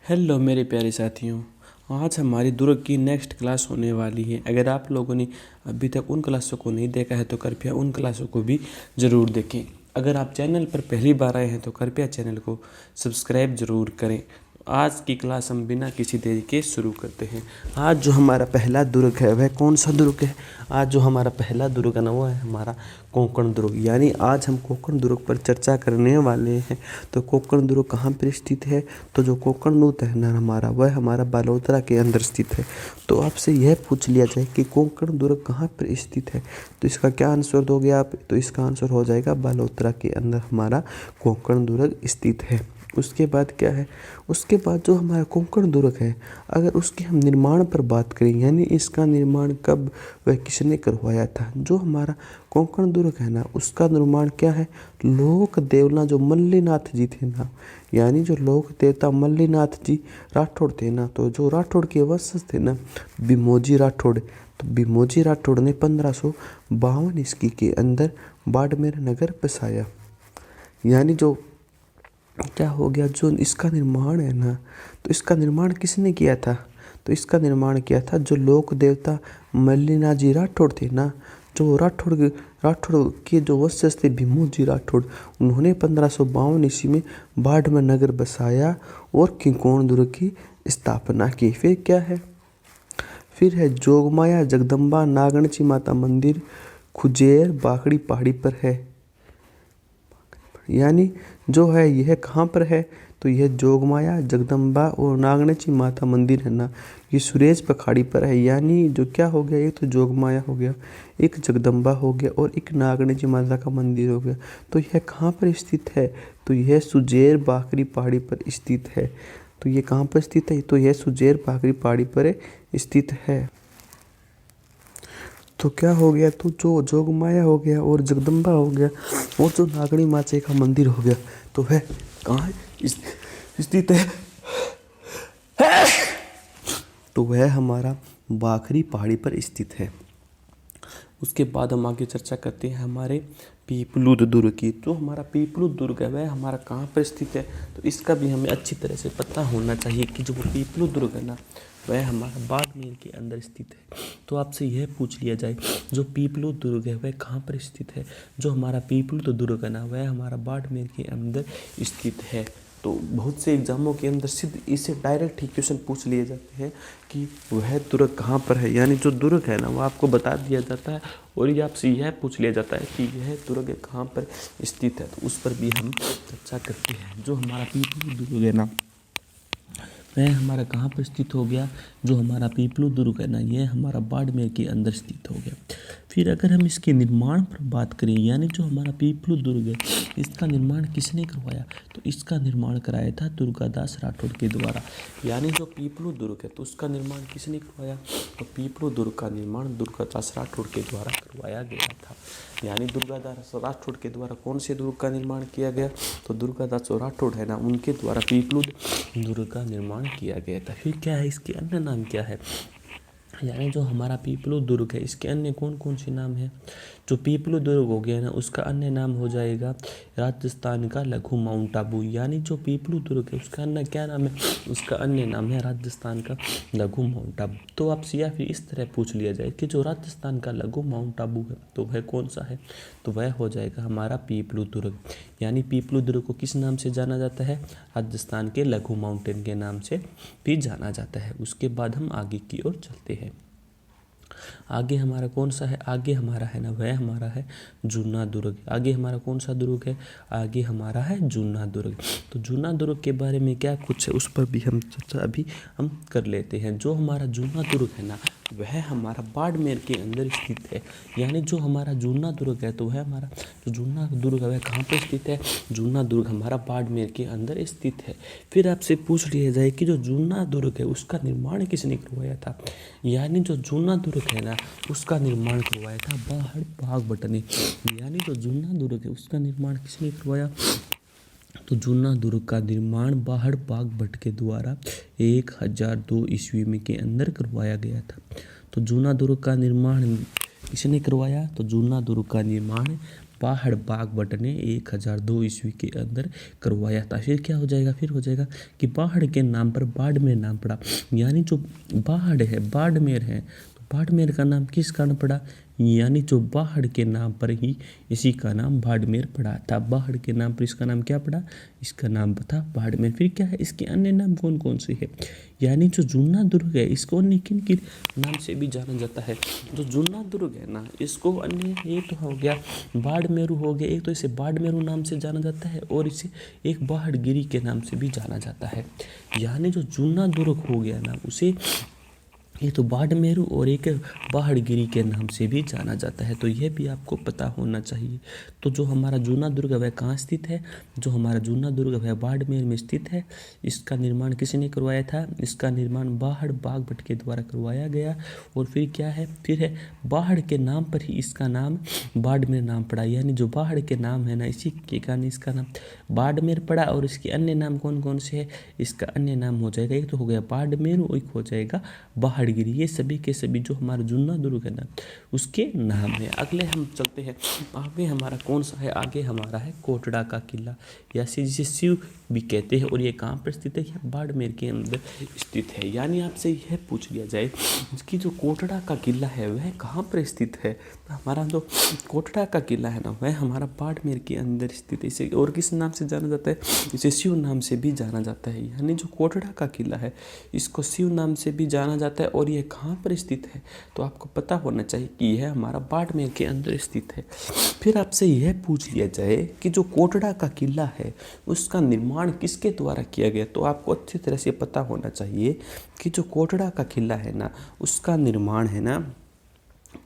Hello मेरे प्यारे साथियों। आज हमारी दुर्ग की नेक्स्ट क्लास होने वाली है। अगर आप लोगों ने अभी तक उन क्लासों को नहीं देखा है तो कृपया उन क्लासों को भी ज़रूर देखें। अगर आप चैनल पर पहली बार आए हैं तो कृपया चैनल को सब्सक्राइब ज़रूर करें। आज की क्लास हम बिना किसी देरी के शुरू करते हैं। आज जो हमारा पहला दुर्ग है वह कौन सा दुर्ग है? आज जो हमारा पहला दुर्ग है ना वो है हमारा कोंकण दुर्ग। यानी आज हम कोंकण दुर्ग पर चर्चा करने वाले हैं। तो कोंकण दुर्ग कहाँ पर स्थित है? तो जो कोंकण दुर्ग है ना हमारा वह हमारा बालोतरा के अंदर स्थित है। तो आपसे यह पूछ लिया जाए कि कोंकण दुर्ग कहाँ पर स्थित है तो इसका क्या आंसर दोगे आप? तो इसका आंसर हो जाएगा बालोतरा के अंदर हमारा कोंकण दुर्ग स्थित है। उसके बाद क्या है? उसके बाद जो हमारा कोंकण दुर्ग है अगर उसके हम निर्माण पर बात करें यानी इसका निर्माण कब वह किसने करवाया था? जो हमारा कोंकण दुर्ग है ना उसका निर्माण क्या है? लोक देवना जो मल्लीनाथ जी थे ना, यानी जो लोक देवता मल्लीनाथ जी राठौड़ थे ना, तो जो राठौड़ के वंशज थे ना बिमोजी राठौड़, तो बिमोजी राठौड़ ने 1552 ईस्वी के अंदर बाड़मेर नगर बसाया। यानी जो क्या हो गया, जो इसका निर्माण है ना तो इसका निर्माण किसने किया था? तो इसका निर्माण किया था जो लोक देवता मल्लीनाथ जी राठौड़ थे ना, जो राठौड़ के जो वंशज थे भीमोजी राठौड़, उन्होंने 1552 ईस्वी में बाड़मेर नगर बसाया और कोंकण दुर्ग की स्थापना की। फिर क्या है? फिर है जोगमाया जगदम्बा नागणची माता मंदिर खुजेर बाखड़ी पहाड़ी पर है। यानी जो है यह कहाँ पर है? तो यह जोगमाया जगदम्बा और नागणची माता मंदिर है ना ये सुरेज पखाड़ी पर है। यानी जो क्या हो गया, एक तो जोगमाया हो गया, एक जगदम्बा हो गया और एक नागणची माता का मंदिर हो गया। तो यह कहाँ पर स्थित है? तो यह सुजेर बाखड़ी पहाड़ी पर स्थित है। तो ये कहाँ पर स्थित है? तो यह सुजेर बाखड़ी पहाड़ी पर स्थित है। तो क्या हो गया? तो जो जोगमाया हो गया और जगदम्बा हो गया और जो नागणी माता का मंदिर हो गया तो वह कहाँ स्थित है? तो वह हमारा बाखरी पहाड़ी पर स्थित है। उसके बाद हम आगे चर्चा करते हैं हमारे पीपलूद दुर्ग की। तो हमारा पीपलूद दुर्ग है वह हमारा कहाँ पर स्थित है? तो इसका भी हमें अच्छी तरह से पता होना चाहिए कि जो पीपलूद दुर्ग है ना वह हमारा बाड़मेर के अंदर स्थित है। तो आपसे यह पूछ लिया जाए जो पीपलूद दुर्ग है वह कहाँ पर स्थित है? जो हमारा पीपलूद दुर्ग है ना वह हमारा बाड़मेर के अंदर स्थित है। तो बहुत से एग्जामों के अंदर सिर्फ इसे डायरेक्ट ही क्वेश्चन पूछ लिए जाते हैं कि वह दुर्ग कहाँ पर है। यानी जो दुर्ग है ना वो आपको बता दिया जाता है और ये आपसे यह पूछ लिया जाता है कि यह दुर्ग कहाँ पर स्थित है। तो उस पर भी हम चर्चा करते हैं। जो हमारा पीपलूद दुर्ग है ना वह हमारा कहाँ पर स्थित हो गया? जो हमारा पीपलूद दुर्ग है ना यह हमारा बाड़मेर के अंदर स्थित हो गया। फिर अगर हम इसके निर्माण पर बात करें यानी जो हमारा पीपलूद दुर्ग है इसका निर्माण किसने करवाया? तो इसका निर्माण कराया था दुर्गादास राठौड़ के द्वारा। यानी जो पीपलूद दुर्ग है तो उसका निर्माण किसने करवाया? तो पीपलूद दुर्ग का निर्माण दुर्गादास राठौड़ के द्वारा करवाया गया था। यानी दुर्गादास राठौड़ के द्वारा कौन से दुर्ग का निर्माण किया गया? तो दुर्गादास राठौड़ है ना उनके द्वारा पीपलूद दुर्ग का निर्माण किया गया था। फिर क्या है, इसके अन्य नाम क्या है? यानी जो हमारा पीपलूद दुर्ग है इसके अन्य कौन कौन से नाम है? जो पीपलूद दुर्ग हो गया ना उसका अन्य नाम हो जाएगा राजस्थान का लघु माउंट आबू। यानी जो पीपलूद दुर्ग है उसका अन्य क्या नाम है? उसका अन्य नाम है राजस्थान का लघु माउंट आबू। तो आपसे या फिर इस तरह पूछ लिया जाए कि जो राजस्थान का लघु माउंट आबू है तो वह कौन सा है? तो वह हो जाएगा हमारा पीपलूद दुर्ग। यानी पीपलूद दुर्ग को किस नाम से जाना जाता है? राजस्थान के लघु माउंटेन के नाम से भी जाना जाता है। उसके बाद हम आगे की ओर चलते हैं। आगे हमारा कौन सा है? आगे हमारा है ना वह हमारा है जूना दुर्ग। आगे हमारा कौन सा दुर्ग है? आगे हमारा है जूना दुर्ग। तो जूना दुर्ग के बारे में क्या कुछ है उस पर भी हम चर्चा अभी हम कर लेते हैं। जो हमारा जूना दुर्ग है ना वह हमारा बाड़मेर के अंदर स्थित है। यानी जो हमारा जूना दुर्ग है तो वह हमारा जो जूना दुर्ग है वह कहाँ पर स्थित है? जूना दुर्ग हमारा बाड़मेर के अंदर स्थित है। फिर आपसे पूछ लिया जाए कि जो जूना दुर्ग है उसका निर्माण किसने करवाया था? यानी जो जूना दुर्ग है ना उसका निर्माण करवाया था बाहड़ बाघ ने। यानी जो जूना दुर्ग है उसका निर्माण किसने करवाया? तो जूना दुर्ग का निर्माण बाहड़ बाघ भट्ट के द्वारा 1002 ईस्वी में के अंदर करवाया गया था। तो जूना दुर्ग का निर्माण किसने करवाया? तो जूना दुर्ग का निर्माण पहाड़ बागभट्ट ने 1002 ईस्वी के अंदर करवाया था। फिर क्या हो जाएगा, फिर हो जाएगा कि पहाड़ के नाम पर बाड़मेर नाम पड़ा। यानी जो पहाड़ है बाड़मेर है, तो बाड़मेर का नाम किस कारण पड़ा, यानी जो पहाड़ के नाम पर ही इसी का नाम बाड़मेर पड़ा था। पहाड़ के नाम पर इसका नाम क्या पड़ा, इसका नाम था बाड़मेर। फिर क्या है, इसके अन्य नाम कौन कौन से है, यानी जो जूना दुर्ग है इसको अन्य किन किन नाम से भी जाना जाता है। जो जूना दुर्ग है ना, इसको अन्य एक तो हो गया बाड़मेरू हो गया, एक तो इसे बाड़मेरू नाम से जाना जाता है और इसे एक बाड़गिरी के नाम से भी जाना जाता है। यानी जो जूना दुर्ग हो गया ना, उसे ये तो बाड़मेरू और एक बाड़गिरी के नाम से भी जाना जाता है। तो यह भी आपको पता होना चाहिए। तो जो हमारा जूना दुर्ग है वह कहाँ स्थित है, जो हमारा जूना दुर्ग है वह बाड़मेर में स्थित है। इसका निर्माण किसने करवाया था, इसका निर्माण पहाड़ बागभट्ट के द्वारा करवाया गया। और फिर क्या है, फिर है पहाड़ के नाम पर ही इसका नाम बाड़मेर नाम पड़ा। यानी जो पहाड़ के नाम है ना, इसी के कारण इसका नाम बाड़मेर पड़ा। और इसके अन्य नाम कौन कौन से है, इसका अन्य नाम हो जाएगा, एक तो हो गया बाड़मेर और एक हो जाएगा बाड़गिरी। ये सभी के सभी जो हमारा जूना दुर्ग है ना, उसके नाम है। अगले हम चलते हैं, आगे हमारा कौन सा है, आगे हमारा है कोटड़ा का किला, या जिसे शिव भी कहते हैं। और ये कहाँ पर स्थित है, यह बाड़मेर के अंदर स्थित है। यानी आपसे यह पूछ लिया जाए कि जो कोटड़ा का किला है वह कहाँ पर स्थित है, तो हमारा जो कोटड़ा का किला है ना, वह हमारा बाड़मेर के अंदर स्थित है। इसे और किस नाम से जाना जाता है, इसे शिव नाम से भी जाना जाता है। यानी जो कोटड़ा का किला है इसको शिव नाम से भी जाना जाता है। और यह कहाँ पर स्थित है, तो आपको पता होना चाहिए कि यह हमारा बाड़मेर के अंदर स्थित है। फिर आपसे यह पूछ लिया जाए कि जो कोटड़ा का किला है उसका निर्माण किसके द्वारा किया गया, तो आपको अच्छी तरह से पता होना चाहिए कि जो कोटड़ा का किला है ना, उसका निर्माण है ना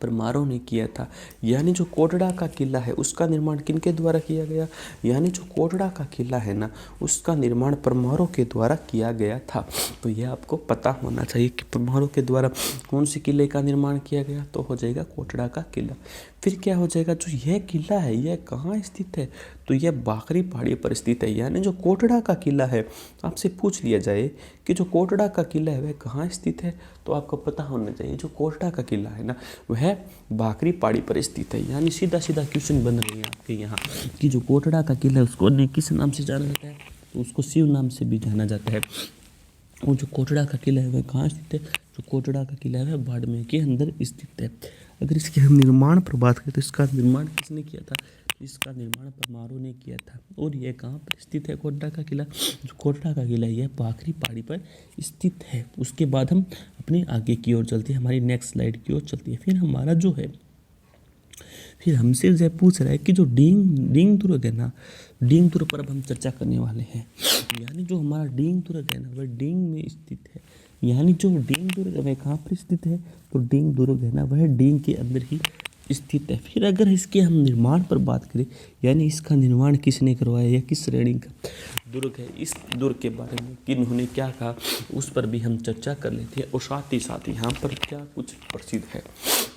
परमारों ने किया था। यानी जो कोटड़ा का किला है उसका निर्माण किनके द्वारा किया गया, यानी जो कोटड़ा का किला है ना, उसका निर्माण परमारों के द्वारा किया गया था। तो यह आपको पता होना चाहिए कि परमारों के द्वारा कौन से किले का निर्माण किया गया, तो हो जाएगा कोटड़ा का किला। फिर क्या हो जाएगा, जो यह किला है यह कहाँ स्थित है, तो यह बाखरी पहाड़ी पर स्थित है। यानी जो कोटड़ा का किला है, आपसे पूछ लिया जाए कि जो कोटड़ा का किला है वह कहाँ स्थित है, तो आपको पता होना चाहिए जो कोटड़ा का किला है ना, वह बाखरी पहाड़ी पर स्थित है। यानी सीधा सीधा क्वेश्चन बन रही है आपके यहाँ कि जो कोटड़ा का किला है उसको अन्य किस नाम से जाना जाता है, तो उसको शिव नाम से भी जाना जाता है। और जो कोटड़ा का किला है वह कहाँ स्थित है, जो कोटड़ा का किला है वह बाड़मेर के अंदर स्थित है। अगर इसके हम निर्माण पर बात करें तो इसका निर्माण किसने किया था, इसका निर्माण परमारों ने किया था। और यह कहाँ पर स्थित है कोटड़ा का किला, जो कोटड़ा का किला यह बाखरी पहाड़ी पर स्थित है। उसके बाद हम अपने आगे की ओर चलते हैं, हमारी नेक्स्ट स्लाइड की ओर चलती है। फिर हमारा जो है, फिर हमसे यह पूछ रहा है कि जो डींग दुर्ग है ना, डींग दुर्ग पर अब हम चर्चा करने वाले हैं। यानी जो हमारा डींग दुर्ग है ना वह डींग में स्थित है। यानी जो डींग दुर्ग है वह कहाँ पर स्थित है, तो डींग दुर्ग है ना वह डींग के अंदर ही स्थित है। फिर अगर इसके हम निर्माण पर बात करें, यानी इसका निर्माण किसने करवाया या किस श्रेणी का दुर्ग है, इस दुर्ग के बारे में किन्होंने क्या कहा उस पर भी हम चर्चा कर लेते हैं। और साथ ही यहाँ पर क्या कुछ प्रसिद्ध है।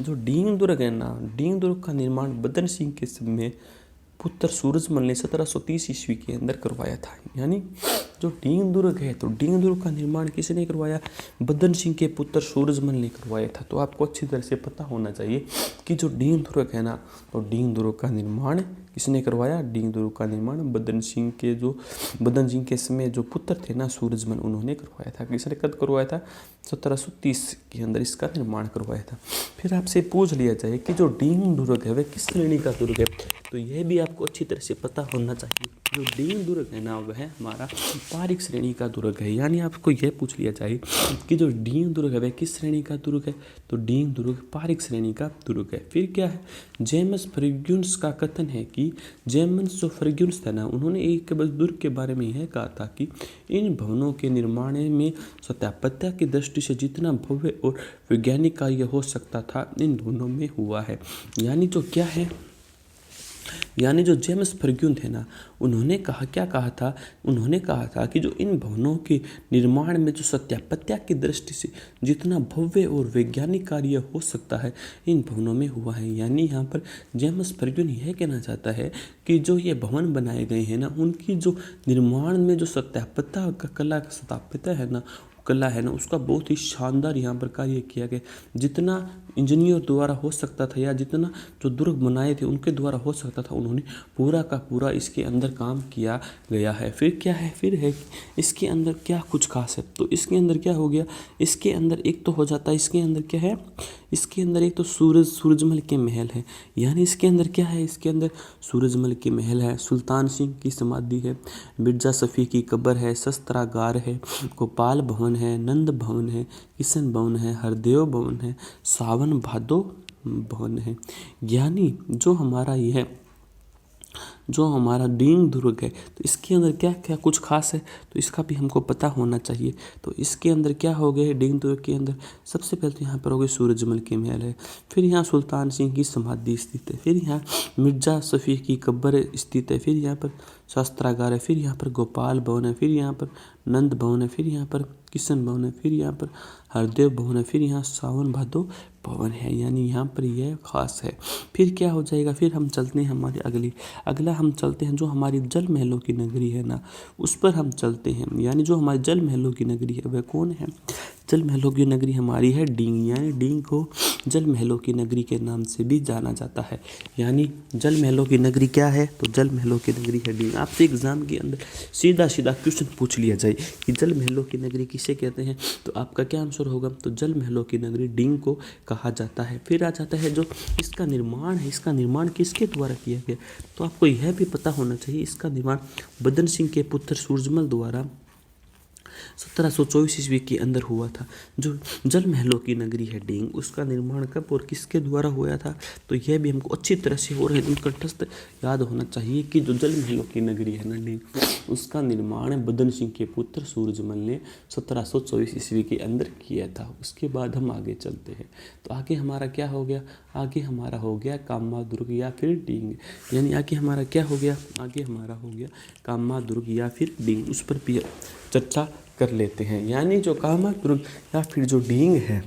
जो डींग दुर्ग है ना, डींग दुर्ग का निर्माण बदन सिंह के समय पुत्र सूरजमल ने 1730 ईस्वी के अंदर करवाया था। यानी जो डींग दुर्ग है, तो डींग दुर्ग का निर्माण किसने करवाया, बदन सिंह के पुत्र सूरजमल ने करवाया था। तो आपको अच्छी तरह से पता होना चाहिए कि जो डींग दुर्ग है ना, तो डींग दुर्ग का निर्माण किसने करवाया, डींग दुर्ग का निर्माण बदन सिंह के समय जो पुत्र थे ना सूरजमल, उन्होंने करवाया था। किसने कब करवाया था, 1730 के अंदर इसका निर्माण करवाया था। फिर आपसे पूछ लिया जाए कि जो डींग दुर्ग है वह किस श्रेणी का दुर्ग है, तो यह भी आपको अच्छी तरह से पता होना चाहिए। जो डींग दुर्ग है ना वह हमारा पारिक श्रेणी का दुर्ग है। यानी आपको यह पूछ लिया जाए कि जो डींग दुर्ग है वह किस श्रेणी का दुर्ग है, तो डींग दुर्ग पारिक श्रेणी का दुर्ग है। फिर क्या है, जेम्स फर्ग्यूस का कथन है कि जेम्स जो फर्ग्यूस था ना, उन्होंने एक दुर्ग के बारे में यह कहा था कि इन भवनों के निर्माण में स्थापत्य की दृष्टि से जितना भव्य और वैज्ञानिक कार्य हो सकता था इन दोनों में हुआ है। यानी जो क्या है, यानी जो जेम्स फर्ग्यूस थे ना, उन्होंने क्या कहा था, उन्होंने कहा था कि जो इन भवनों के निर्माण में जो स्थापत्य की दृष्टि से जितना भव्य और वैज्ञानिक कार्य हो सकता है इन भवनों में हुआ है। यानी यहाँ पर जेम्स फर्ग्यूस यह कहना चाहता है कि जो ये भवन बनाए गए हैं ना, उनकी जो निर्माण में जो स्थापत्य का कला का स्थापत्य है ना, कला है ना उसका बहुत ही शानदार यहाँ पर कार्य किया गया। जितना इंजीनियर द्वारा हो सकता था या जितना जो दुर्ग बनाए थे उनके द्वारा हो सकता था, उन्होंने पूरा का पूरा इसके अंदर काम किया गया है। फिर क्या है, फिर है कि इसके अंदर क्या कुछ खास है। तो इसके अंदर क्या हो गया, इसके अंदर एक तो हो जाता है, इसके अंदर क्या है, इसके अंदर एक तो सूरजमल के महल है। यानी इसके अंदर क्या है, इसके अंदर सूरजमल के महल है, सुल्तान सिंह की समाधि है, मिर्जा शफी की कब्र है, शस्त्रागार है, गोपाल भवन है, नंद भवन है, किशन भवन है, हरदेव भवन है, सावन भादो भवन है। यानी जो हमारा डींग दुर्ग है, तो इसके अंदर क्या क्या कुछ खास है, तो इसका भी हमको पता होना चाहिए। तो इसके अंदर क्या हो गया, डींग दुर्ग के अंदर सबसे पहले तो यहाँ पर हो गए सूरजमल के महल है, फिर यहाँ सुल्तान सिंह की समाधि स्थित है, फिर यहाँ मिर्जा शफी की कब्र स्थित है, फिर यहाँ पर शस्त्रागार है, फिर यहाँ पर गोपाल भवन है, फिर यहाँ पर नंद भवन है, फिर यहाँ पर किशन भवन है, फिर यहाँ पर हरदेव भवन है, फिर यहाँ सावन भादो भवन है। यानी यहाँ पर यह खास है। फिर क्या हो जाएगा, फिर हम चलते हैं हमारे अगला हम चलते हैं जो हमारी जल महलों की नगरी है ना, उस पर हम चलते हैं। यानी जो हमारी जल महलों की नगरी है वह कौन है, जल महलों की नगरी हमारी है डींग। यानी डींग को जल महलों की नगरी के नाम से भी जाना जाता है। यानी जल महलों की नगरी क्या है, तो जल महलों की नगरी है डींग। आपसे एग्जाम के अंदर सीधा क्वेश्चन पूछ लिया जाए कि जल महलों की नगरी किसे कहते हैं, तो आपका क्या आंसर होगा, तो जल महलों की नगरी डींग को कहा जाता है। फिर आ जाता है जो इसका निर्माण है, इसका निर्माण किसके द्वारा किया गया, तो आपको यह भी पता होना चाहिए इसका निर्माण बदन सिंह के पुत्र सूरजमल द्वारा 1724 ईस्वी के अंदर हुआ था। जो जल महलों की नगरी है डींग, उसका निर्माण कब और किसके द्वारा हुआ था, तो यह भी हमको अच्छी तरह से और एकदम कंठस्थ याद होना चाहिए कि जो जल महलों की नगरी है ना डींग, उसका निर्माण बदन सिंह के पुत्र सूरजमल ने 1724 ईस्वी के अंदर किया था। उसके बाद हम आगे चलते हैं, तो आगे हमारा क्या हो गया, आगे हमारा हो गया कामा दुर्ग या फिर डींग। यानी आगे हमारा क्या हो गया, आगे हमारा हो गया कामा दुर्ग या फिर डींग, उस पर भी चर्चा कर लेते हैं। यानी जो कामा दुर्ग या फिर जो डींग है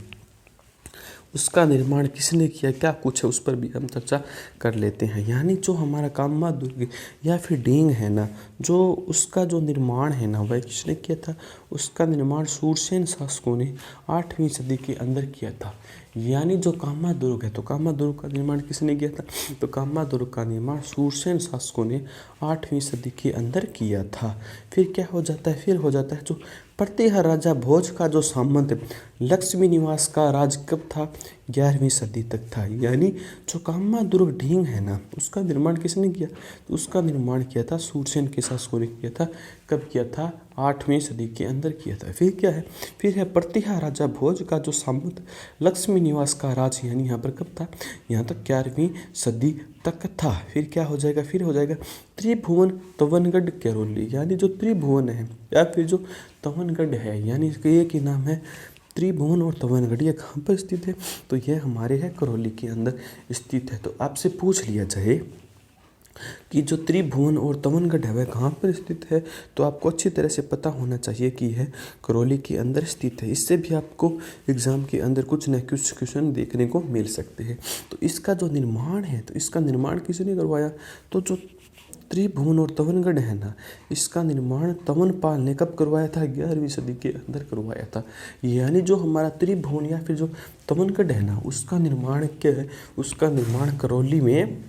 उसका निर्माण किसने किया, क्या कुछ है, उस पर भी हम चर्चा कर लेते हैं। यानी जो हमारा कामा दुर्ग या फिर डींग है ना, जो उसका जो निर्माण है ना वह किसने किया था, उसका निर्माण सूरसेन शासकों ने 8वीं सदी के अंदर किया था। यानी जो कामा दुर्ग है, तो कामा दुर्ग का निर्माण किसने किया था, तो कामा दुर्ग का निर्माण सूरसेन शासकों ने 8वीं सदी के अंदर किया था। फिर क्या हो जाता है, फिर हो जाता है जो प्रतिहार राजा भोज का जो सामंत लक्ष्मी निवास का राज कब था, 11वीं सदी तक था। यानी जो कामा दुर्ग डींग है ना, उसका निर्माण किसने किया, तो उसका निर्माण किया था सूरसेन के शासकों ने किया था। कब किया था, 8वीं सदी के अंदर किया था। फिर क्या है, फिर है प्रतिहार राजा भोज का जो सामंत लक्ष्मी निवास का राज, यानी यहाँ पर कब था, यहाँ तक 11वीं सदी तक था। फिर क्या हो जाएगा, फिर हो जाएगा त्रिभुवन तवनगढ़ करौली। यानी जो त्रिभुवन है या फिर जो तवनगढ़ है, यानी इसके एक ही नाम है त्रिभुवन और तवनगढ़। ये कहाँ पर स्थित है, तो यह हमारे है करौली के अंदर स्थित है। तो आपसे पूछ लिया जाए कि जो त्रिभुवन और तवनगढ़ है वह कहाँ पर स्थित है, तो आपको अच्छी तरह से पता होना चाहिए कि यह करौली के अंदर स्थित है। इससे भी आपको एग्जाम के अंदर कुछ न कुछ क्वेश्चन देखने को मिल सकते हैं। तो इसका जो निर्माण है, तो इसका निर्माण किसने करवाया, तो जो त्रिभुवन और तवनगढ़ है ना, इसका निर्माण तवनपाल ने कब करवाया था, 11वीं सदी के अंदर करवाया था। यानी जो हमारा त्रिभुवन या फिर जो तवनगढ़ है ना, उसका निर्माण क्या है, उसका निर्माण करौली में,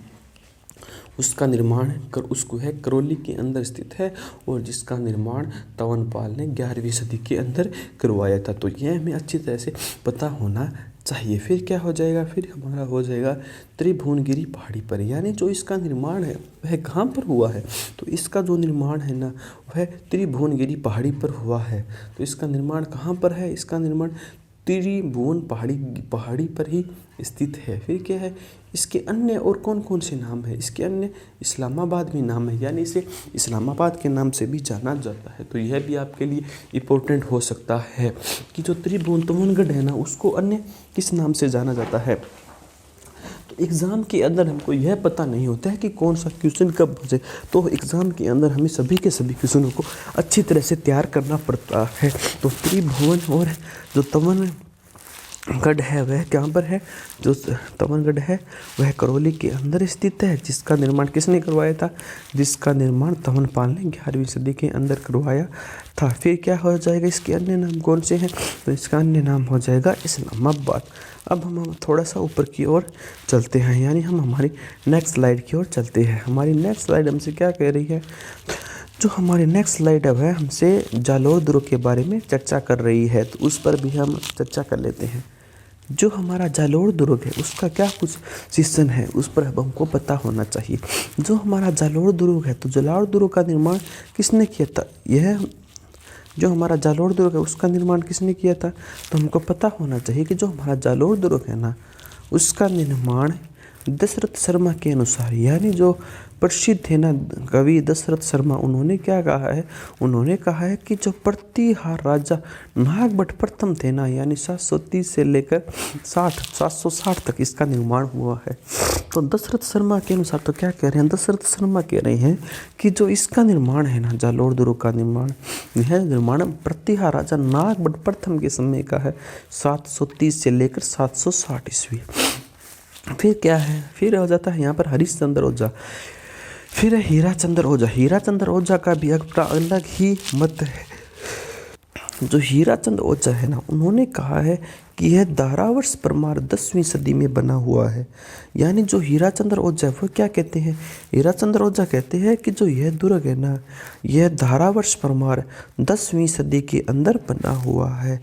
उसका निर्माण उसको है करौली के अंदर स्थित है, और जिसका निर्माण तवनपाल ने 11वीं सदी के अंदर करवाया था। तो यह हमें अच्छी तरह से पता होना चाहिए। फिर क्या हो जाएगा, फिर हमारा हो जाएगा त्रिभुवनगिरी पहाड़ी पर। यानी जो इसका निर्माण है वह कहाँ पर हुआ है, तो इसका जो निर्माण है ना वह त्रिभुवनगिरी पहाड़ी पर हुआ है। तो इसका निर्माण कहाँ पर है, इसका निर्माण त्रिभुवन पहाड़ी पर ही स्थित है। फिर क्या है, इसके अन्य और कौन कौन से नाम है, इसके अन्य इस्लामाबाद भी नाम है, यानी इसे इस्लामाबाद के नाम से भी जाना जाता है। तो यह भी आपके लिए इम्पोर्टेंट हो सकता है कि जो त्रिभुवन तवनगढ़ है ना, उसको अन्य किस नाम से जाना जाता है। तो एग्ज़ाम के अंदर हमको यह पता नहीं होता है कि कौन सा क्वेश्चन कब बचे, तो एग्ज़ाम के अंदर हमें सभी के सभी क्वेश्चनों को अच्छी तरह से तैयार करना पड़ता है। तो त्रिभुवन और जो गढ़ है वह कहाँ पर है, जो तमनगढ़ है वह करौली के अंदर स्थित है, जिसका निर्माण किसने करवाया था, जिसका निर्माण तमनपाल ने 11वीं सदी के अंदर करवाया था। फिर क्या हो जाएगा, इसके अन्य नाम कौन से हैं, तो इसका अन्य नाम हो जाएगा इस्लामाबाद। अब हम थोड़ा सा ऊपर की ओर चलते हैं, यानी हम हमारी नेक्स्ट स्लाइड की ओर चलते हैं। हमारी नेक्स्ट स्लाइड हमसे क्या कह रही है, जो हमारी नेक्स्ट स्लाइड है वह हमसे जालोर दुर्ग के बारे में चर्चा कर रही है, तो उस पर भी हम चर्चा कर लेते हैं। जो हमारा जालोर दुर्ग है उसका क्या कुछ सीजन है, उस पर अब हमको पता होना चाहिए। जो हमारा जालोर दुर्ग है, तो जालोर दुर्ग का निर्माण किसने किया था, यह जो हमारा जालोर दुर्ग है उसका निर्माण किसने किया था, तो हमको पता होना चाहिए कि जो हमारा जालोर दुर्ग है ना, उसका निर्माण दशरथ शर्मा के अनुसार, यानी जो प्रसिद्ध है ना कवि दशरथ शर्मा, उन्होंने क्या कहा है, उन्होंने कहा है कि जो प्रतिहार राजा नागभट्ट प्रथम थे ना, यानी 730 से लेकर 760 तक इसका निर्माण हुआ है। तो दशरथ शर्मा के अनुसार तो क्या कह रहे हैं, दशरथ शर्मा कह रहे हैं कि जो इसका निर्माण है ना, जालोर दुर्ग का निर्माण, यह निर्माण प्रतिहार राजा नागभट्ट प्रथम के समय का है, 730 से लेकर 760 ईस्वी। फिर क्या है, फिर हो जाता है यहाँ पर हरिश्चंद्र ओझा, फिर है हीराचंद्र ओझा। हीराचंद्र ओझा का भी अपना अलग ही मत है। जो हीराचंद ओझा है ना, उन्होंने कहा है कि यह धारावर्ष परमार 10वीं सदी में बना हुआ है। यानी जो हीराचंद्र ओझा वो क्या कहते हैं, हीराचंद्र ओझा कहते हैं कि जो यह दुर्ग है ना, यह धारावर्ष परमार 10वीं सदी के अंदर बना हुआ है।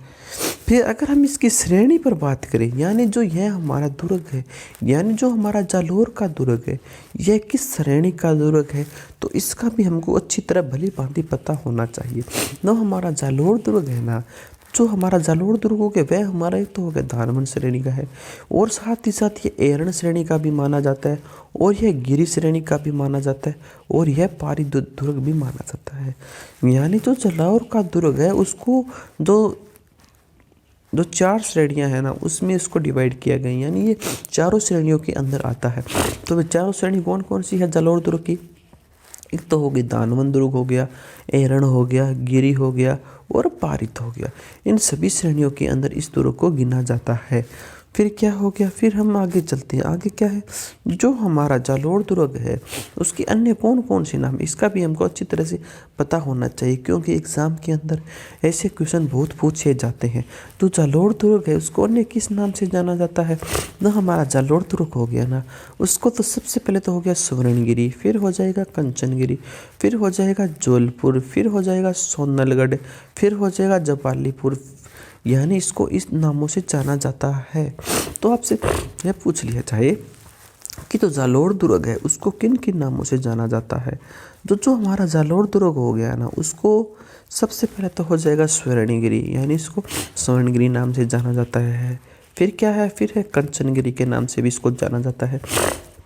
फिर अगर हम इसकी श्रेणी पर बात करें, यानी जो यह हमारा दुर्ग है, यानी जो हमारा जालोर का दुर्ग है, यह किस श्रेणी का दुर्ग है, तो इसका भी हमको अच्छी तरह भली भांति पता होना चाहिए। जो हमारा जालोर दुर्ग है ना, जो हमारा जालोर दुर्ग हो गया वह हमारा एक तो हो गया धानमन श्रेणी का है, और साथ ही साथ ये एरण श्रेणी का भी माना जाता है, और यह गिरी श्रेणी का भी माना जाता है, और यह पारी दुर्ग भी माना जाता है। यानी जो जालोर का दुर्ग है उसको जो 4 श्रेणियां हैं ना, उसमें इसको डिवाइड किया गया, यानी ये चारों श्रेणियों के अंदर आता है। तो वे चारों श्रेणी कौन कौन सी है जालोर दुर्ग की, एक तो हो गई दानवन दुर्ग हो गया, एरण हो गया, गिरी हो गया और पारित हो गया। इन सभी श्रेणियों के अंदर इस दुर्ग को गिना जाता है। फिर क्या हो गया, फिर हम आगे चलते हैं। आगे क्या है, जो हमारा जालोर दुर्ग है उसके अन्य कौन कौन से नाम, इसका भी हमको अच्छी तरह से पता होना चाहिए, क्योंकि एग्ज़ाम के अंदर ऐसे क्वेश्चन बहुत पूछे जाते हैं। तो जालोर दुर्ग है उसको अन्य किस नाम से जाना जाता है, ना हमारा जालोर दुर्ग हो गया ना, उसको तो सबसे पहले तो हो गया स्वर्णगिरी, फिर हो जाएगा कंचनगिरी, फिर हो जाएगा जौलपुर, फिर हो जाएगा सोनलगढ़, फिर हो जाएगा जबालीपुर, यानी इसको इस नामों से जाना जाता है। तो आपसे यह पूछ लिया जाए कि जो जालोर दुर्ग है उसको किन किन नामों से जाना जाता है। जो हमारा जालोर दुर्ग हो गया ना, उसको सबसे पहले तो हो जाएगा स्वर्णगिरी, यानी इसको स्वर्णगिरी नाम से जाना जाता है। फिर क्या है, फिर है कंचनगिरी के नाम से भी इसको जाना जाता है,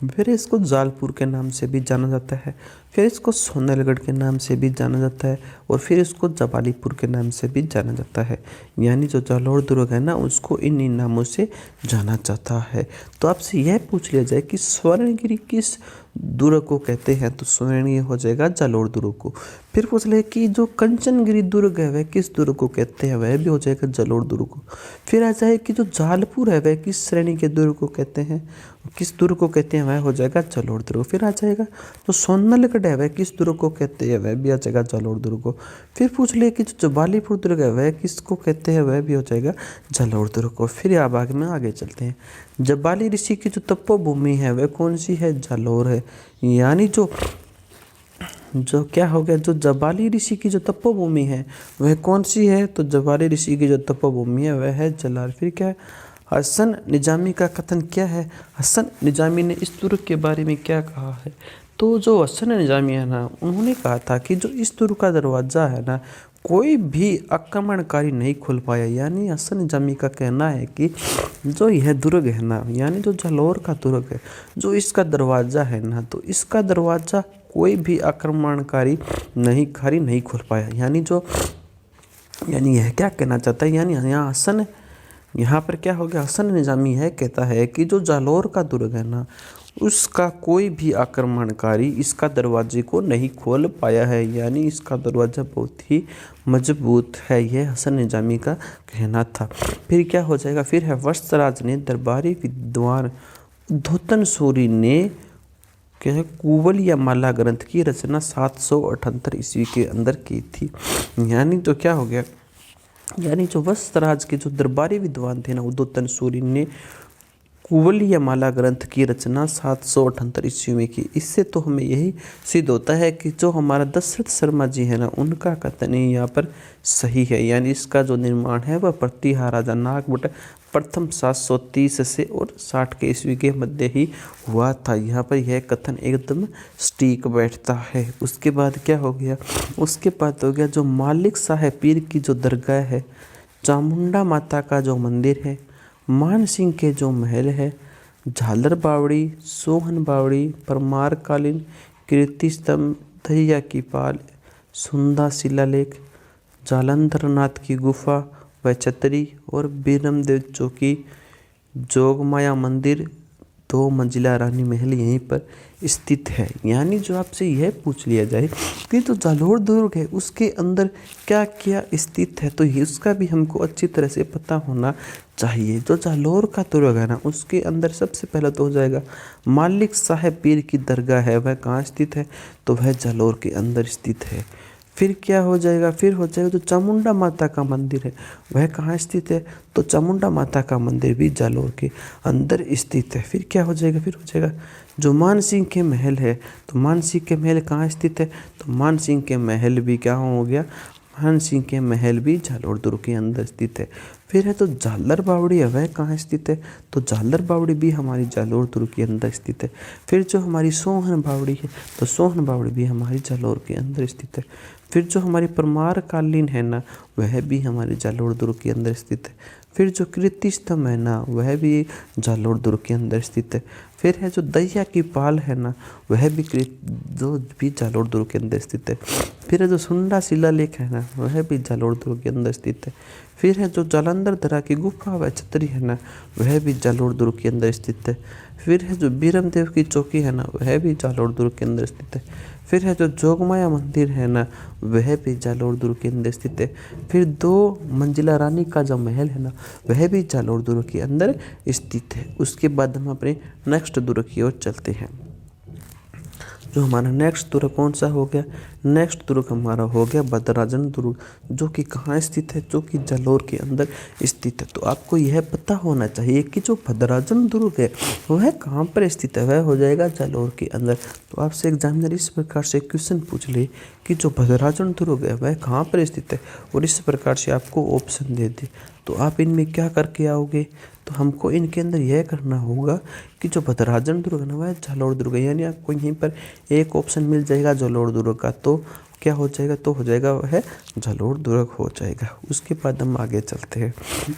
फिर इसको जालपुर के नाम से भी जाना जाता है, फिर इसको सोनलगढ़ के नाम से भी जाना जाता है, और फिर इसको जबालीपुर के नाम से भी जाना जाता है। यानी जो जालोर दुर्ग है ना, उसको इन नामों से जाना जाता है। तो आपसे यह पूछ लिया जाए कि स्वर्णगिरी किस दुर्ग को कहते हैं, तो स्वर्णगिरी हो जाएगा जालोर दुर्ग को। फिर पूछ ले कि जो कंचनगिरी दुर्ग है वह किस दुर्ग को कहते हैं, वह भी हो जाएगा जालोर दुर्ग को। फिर आ जाए कि जो जालपुर है वह किस श्रेणी के दुर्ग को कहते हैं, किस दुर्ग को कहते हैं, वह हो जाएगा जालोर दुर्ग। फिर आ जाएगा जो सोनलगढ़ है वह किस दुर्ग को कहते हैं, वह भी आ जाएगा जालोर दुर्ग को। फिर पूछ ले कि जो जबालीपुर दुर्ग है वह किसको कहते हैं, वह भी हो जाएगा जालोर दुर्ग को। फिर आप आगे चलते हैं। जबाली ऋषि की जो तपोभूमि है वह कौन सी है, जालोर है। यानी जो क्या हो गया, जो जबाली ऋषि की जो तपोभूमि है वह कौन सी है, तो जबाली ऋषि की जो तपोभूमि है वह है जालोर। फिर क्या है, हसन निजामी का कथन क्या है, हसन निजामी ने इस दुर्ग के बारे में क्या कहा है। तो जो हसन निजामी है ना, उन्होंने कहा था कि जो इस दुर्ग का दरवाज़ा है ना, कोई भी आक्रमणकारी नहीं खोल पाया। यानी हसन निजामी का कहना है कि जो यह दुर्ग है ना, यानी जो जालोर का दुर्ग है, जो इसका दरवाज़ा है ना, तो इसका दरवाज़ा कोई भी आक्रमणकारी नहीं खोल पाया। यानी यह क्या कहना चाहता है, यानी यहाँ हसन यहाँ पर क्या हो गया, हसन निजामी है कहता है कि जो जालौर का दुर्ग है ना, उसका कोई भी आक्रमणकारी इसका दरवाजे को नहीं खोल पाया है, यानी इसका दरवाज़ा बहुत ही मजबूत है, यह हसन निजामी का कहना था। फिर क्या हो जाएगा, फिर है वत्सराज ने दरबारी विद्वान धोतन सूरी ने क्या है कुवल या माला ग्रंथ की रचना 778 ईस्वी के अंदर की थी। यानी तो क्या हो गया, यानी जो वत्सराज के जो दरबारी विद्वान थे ना, उद्योतन सूरी ने कुवल या माला ग्रंथ की रचना 778 ईस्वी में की। इससे तो हमें यही सिद्ध होता है कि जो हमारा दशरथ शर्मा जी है ना, उनका कथन ही यहाँ पर सही है, यानी इसका जो निर्माण है वह प्रतिहार राजा नागभट्ट प्रथम 730 से और 60 के ईस्वी के मध्य ही हुआ था। यहाँ पर यह कथन एकदम सटीक बैठता है। उसके बाद क्या हो गया, उसके बाद हो गया जो मालिक साहब पीर की जो दरगाह है, चामुंडा माता का जो मंदिर है, मान सिंह के जो महल है, झालर बावड़ी, सोहन बावड़ी, परमार कालीन कीर्ति स्तंभ, दहिया की पाल, सुंदा शिलालेख, जालंधर नाथ की गुफा व छतरी और बीरमदेव चौकी, जोगमाया मंदिर, 2 मंजिला रानी महल यहीं पर स्थित है। यानी जो आपसे यह पूछ लिया जाए कि जो जालौर दुर्ग है उसके अंदर क्या क्या स्थित है, तो उसका भी हमको अच्छी तरह से पता होना चाहिए। जो जालौर का दुर्ग है ना, उसके अंदर सबसे पहले तो हो जाएगा मालिक साहब पीर की दरगाह है, वह कहाँ स्थित है, तो वह जालौर के अंदर स्थित है। फिर क्या हो जाएगा, फिर हो जाएगा जो चामुंडा माता का मंदिर है, वह कहाँ स्थित है, तो चामुंडा माता का मंदिर भी जालौर के अंदर स्थित है। फिर क्या हो जाएगा, फिर हो जाएगा जो मान सिंह के महल है, तो मान सिंह के महल कहाँ स्थित है, तो मान सिंह के महल भी क्या हो गया, मान सिंह के महल भी जालौर दुर्ग के अंदर स्थित है। फिर है तो झालर बावड़ी है, वह कहाँ स्थित है, तो झालर बावड़ी भी हमारी जालौर दुर्ग के अंदर स्थित है। फिर जो हमारी सोहन बावड़ी है, तो सोहन बावड़ी भी हमारी जालौर के अंदर स्थित है। फिर जो हमारी परमार कालीन है ना, वह भी हमारे जालौर दुर्ग के अंदर स्थित है। फिर जो कीर्ति स्तंभ है ना, वह भी जालौर दुर्ग के अंदर स्थित है। फिर है जो दहिया की पाल है ना, वह भी जो भी जालौर दुर्ग के अंदर स्थित है। फिर है जो सुंडा शिलालेख है ना, वह भी जालौर दुर्ग के अंदर स्थित है। फिर है जो जालंधर दरा की गुफा व छतरी है ना, वह भी जालौर दुर्ग के अंदर स्थित है। फिर है जो बीरमदेव की चौकी है ना, वह भी जालौर दुर्ग के अंदर स्थित है। फिर है जो जोगमाया मंदिर है ना, वह भी जालौर दुर्ग के अंदर स्थित है। फिर 2 मंजिला रानी का जो महल है ना, वह भी जालौर दुर्ग के अंदर स्थित है। उसके बाद हम अपने नेक्स्ट दुर्ग की ओर चलते हैं। जो हमारा नेक्स्ट दुर्ग कौन सा हो गया, नेक्स्ट दुर्ग हमारा हो गया भद्राजन दुर्ग, जो कि कहाँ स्थित है, जो कि जालौर के अंदर स्थित है। तो आपको यह पता होना चाहिए कि जो भद्राजन दुर्ग है वह कहाँ पर स्थित है, वह हो जाएगा जालौर के अंदर। तो आपसे एग्जामिनर इस प्रकार से क्वेश्चन पूछ ले कि जो भद्राजन दुर्ग है वह कहाँ पर स्थित है, और इस प्रकार से आपको ऑप्शन दे दे, तो आप इनमें क्या करके आओगे, तो हमको इनके अंदर यह करना होगा कि जो भद्राजन दुर्ग है ना, वह जालौर दुर्ग है। यानी आपको यहीं पर एक ऑप्शन मिल जाएगा जालौर दुर्ग का, तो क्या हो जाएगा, तो हो जाएगा वह जालौर दुर्ग हो जाएगा। उसके बाद हम आगे चलते हैं।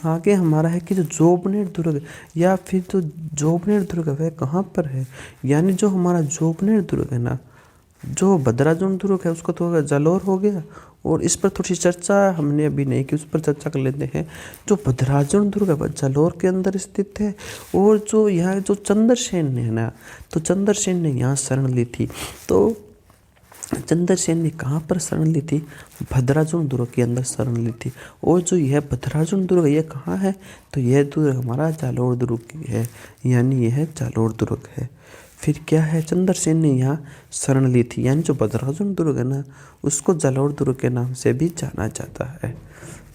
आगे हमारा है कि जो जोबनेर दुर्ग या फिर जो जोबनेर दुर्ग है वह कहाँ पर है, यानी जो हमारा जोबनेर दुर्ग है ना, जो भद्राजन दुर्ग है उसको तो जालौर हो गया, और इस पर थोड़ी सी चर्चा हमने अभी नहीं की, उस पर चर्चा कर लेते हैं। जो भद्राजन दुर्ग है वह जालौर के अंदर स्थित है, और जो यहाँ जो चंद्रसेन है ना, तो चंद्रसेन ने यहाँ शरण ली थी, तो चंद्रसेन ने कहाँ पर शरण ली थी, भद्राजन दुर्ग के अंदर शरण ली थी। और जो यह भद्राजन दुर्ग यह कहाँ है, तो यह दुर्ग हमारा जालौर दुर्ग की है, यानी यह जालौर दुर्ग है। फिर क्या है, चंद्रसेन ने यहाँ शरण ली थी, यानी जो भद्राजन दुर्ग है ना, उसको जालौर दुर्ग के नाम से भी जाना जाता है।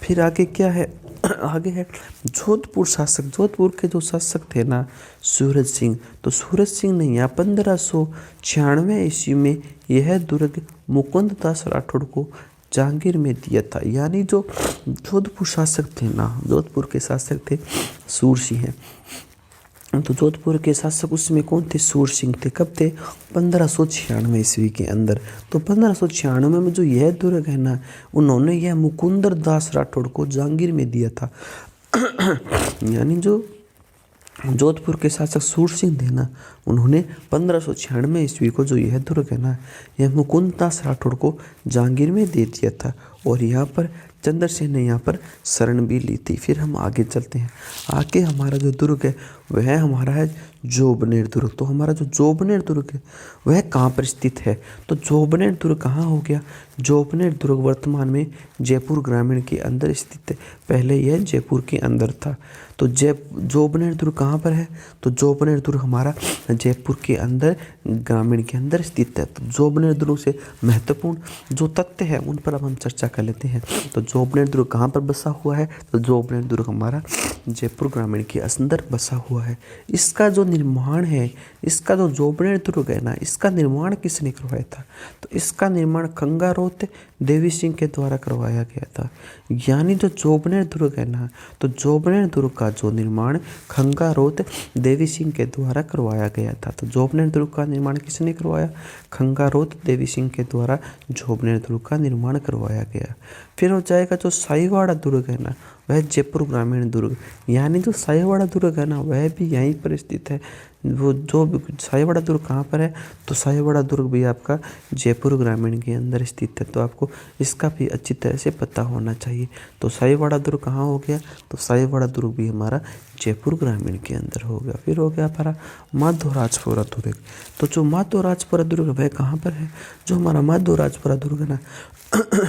फिर आगे क्या है, आगे है जोधपुर शासक। जोधपुर के जो शासक थे ना सूरज सिंह, तो सूरज सिंह ने यहाँ 1596 ईस्वी में यह दुर्ग मुकुंद दास राठौड़ को जहांगीर में दिया था। यानी जो जोधपुर शासक थे ना, जोधपुर के शासक थे सूर सिंह, तो जोधपुर के शासक उसमें कौन थे, सूर सिंह थे। कब थे, 1596 ईस्वी के अंदर। तो 1596 में जो यह दुर्ग है ना, उन्होंने यह मुकुंदर दास राठौड़ को जहांगीर में दिया था। यानी जो जोधपुर के शासक सूर सिंह थे ना, उन्होंने 1596 ईस्वी को जो यह दुर्ग है ना, यह मुकुंद दास राठौड़ को जहांगीर में दे दिया था। और यहाँ पर चंद्रसेन ने यहाँ पर शरण भी ली थी। फिर हम आगे चलते हैं। आगे हमारा जो दुर्ग है वह हमारा है जोबनेर दुर्ग। तो हमारा जो जोबनेर दुर्ग है वह कहाँ पर स्थित है? तो जोबनेर दुर्ग कहाँ हो गया? जोबनेर दुर्ग वर्तमान में जयपुर ग्रामीण के अंदर स्थित है। पहले यह जयपुर के अंदर था। तो जोबनेर दुर्ग कहाँ पर है? तो जोबनेर दुर्ग हमारा जयपुर के अंदर ग्रामीण के अंदर स्थित है। तो जोबनेर दुर्ग से महत्वपूर्ण जो तथ्य है उन पर अब हम चर्चा कर लेते हैं। तो जोबनेर दुर्ग कहाँ पर बसा हुआ है? तो जोबनेर दुर्ग हमारा जयपुर ग्रामीण के अंदर बसा हुआ है। इसका जो निर्माण है, इसका जो जोबनेर दुर्ग है ना, इसका निर्माण किसने करवाया था? तो इसका निर्माण खंगारोत देवी सिंह के द्वारा करवाया गया था। यानी जो जोबनेर दुर्ग है ना, तो जोबनेर दुर्ग का जो निर्माण खंगारोत देवी सिंह के द्वारा करवाया गया था। तो जोबनेर दुर्ग का निर्माण किसने करवाया? खंगारोत देवी सिंह के द्वारा जोबनेर दुर्ग का निर्माण करवाया गया। फिर हो जाएगा जो साईवाड़ा दुर्ग है ना, वह जयपुर ग्रामीण दुर्ग। यानी जो साईवाड़ा दुर्ग है ना, वह भी यहीं पर स्थित है। वो जो साईवाड़ा दुर्ग कहाँ पर है? तो साईवाड़ा दुर्ग भी आपका जयपुर ग्रामीण के अंदर स्थित है। तो आपको इसका भी अच्छी तरह से पता होना चाहिए। तो साईवाड़ा दुर्ग कहाँ हो गया? तो साईवाड़ा दुर्ग भी हमारा जयपुर ग्रामीण के अंदर हो गया। फिर हो गया हमारा माधोराजपुरा दुर्ग। तो जो माधोराजपुरा दुर्ग वह कहाँ पर है? जो हमारा माधोराजपुरा दुर्ग है ना,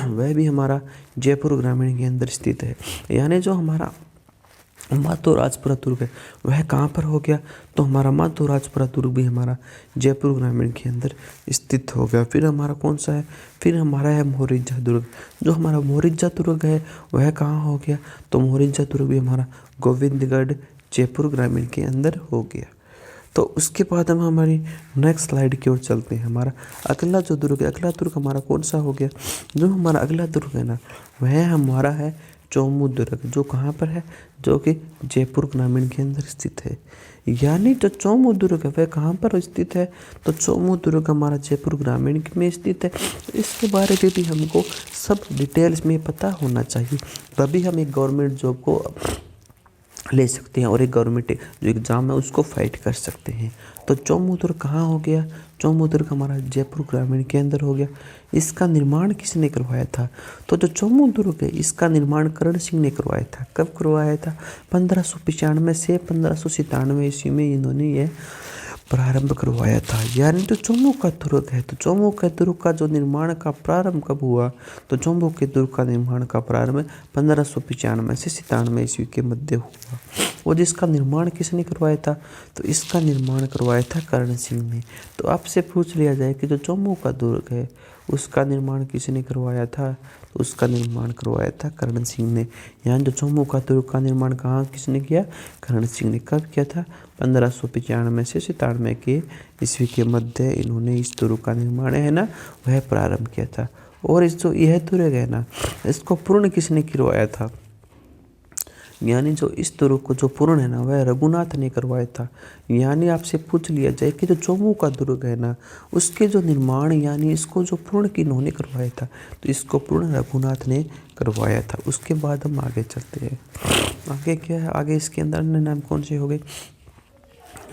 वह भी हमारा जयपुर ग्रामीण के अंदर स्थित है। यानी जो हमारा माधोराजपुरा दुर्ग है वह कहाँ पर हो गया? तो हमारा माधोराजपुरा दुर्ग भी हमारा जयपुर ग्रामीण के अंदर स्थित हो गया। फिर हमारा कौन सा है? फिर हमारा है मोरिजा दुर्ग। जो हमारा मोरिजा दुर्ग है वह कहाँ हो गया? तो मोरिजा दुर्ग भी हमारा गोविंदगढ़ जयपुर ग्रामीण के अंदर हो गया। तो उसके बाद हम हमारी नेक्स्ट स्लाइड की ओर चलते हैं। हमारा अगला जो दुर्ग है, अगला दुर्ग हमारा कौन सा हो गया? जो हमारा अगला दुर्ग है ना, वह हमारा है चौमू दुर्ग। जो कहाँ पर है? जो कि जयपुर ग्रामीण के अंदर स्थित है। यानी जो चौमू दुर्ग है वह कहाँ पर स्थित है? तो चौमू दुर्ग हमारा जयपुर ग्रामीण में स्थित है। तो इसके बारे में भी हमको सब डिटेल्स में पता होना चाहिए, तभी हम एक गवर्नमेंट जॉब को ले सकते हैं और एक गवर्नमेंट जो एग्ज़ाम है उसको फाइट कर सकते हैं। तो चौमू दुर्ग कहाँ हो गया? चौमू दुर्ग हमारा जयपुर ग्रामीण के अंदर हो गया। इसका निर्माण किसने करवाया था? तो जो चौमू दुर्ग है इसका निर्माण करण सिंह ने करवाया था। कब करवाया था? 1595 से 1597 ईस्वी में इन्होंने यह प्रारंभ करवाया था। यानी तो चौमू का दुर्ग है, तो चौमू के दुर्ग का जो निर्माण का प्रारंभ कब हुआ? तो चौमू के दुर्ग का निर्माण का प्रारंभ 1595 से 97 ईस्वी के मध्य हुआ। और जिसका निर्माण किसने करवाया था? तो इसका निर्माण करवाया था करण सिंह ने। तो आपसे पूछ लिया जाए कि जो चौमू का दुर्ग है उसका निर्माण किसने करवाया था? तो उसका निर्माण करवाया था करण सिंह ने। यहाँ जो चौमू का दुर्ग का निर्माण कहाँ किसने किया? करण सिंह ने। कब किया था? 1595 से 97 के ईस्वी के मध्य इन्होंने इस दुर्ग का निर्माण है ना वह प्रारंभ किया था। और इस जो यह दुर्ग है ना, इसको पूर्ण किसने करवाया था? यानी जो इस दुर्ग को जो पूर्ण है ना वह रघुनाथ ने करवाया था। यानी आपसे पूछ लिया जाए कि जो चौमू का दुर्ग है ना उसके जो निर्माण यानी इसको जो पूर्ण किन्होंने करवाया था? तो इसको पूर्ण रघुनाथ ने करवाया था। उसके बाद हम आगे चलते हैं। आगे क्या है? आगे इसके अंदर अन्य नाम कौन से हो गए?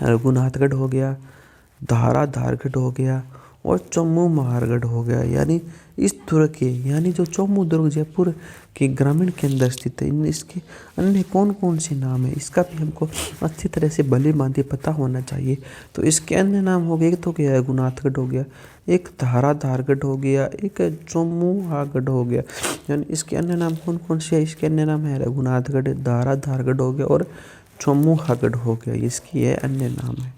रघुनाथगढ़ हो गया, धाराधारगढ़ हो गया और चौमू महारगढ़ हो गया। यानी इस दुर्ग के यानी जो चौमू दुर्ग जयपुर के ग्रामीण के अंदर स्थित है, इसके अन्य कौन कौन से नाम है इसका भी हमको अच्छी तरह से भली भांति पता होना चाहिए। तो इसके अन्य नाम हो गए, एक तो क्या रघुनाथगढ़ हो गया, एक धाराधारगढ़ हो गया, एक चौमुहागढ़ हो गया। यानी इसके अन्य नाम कौन कौन से है? इसके अन्य नाम है रघुनाथगढ़, धाराधारगढ़ हो गया और चौमुहागढ़ हो गया। इसकी यह अन्य नाम है।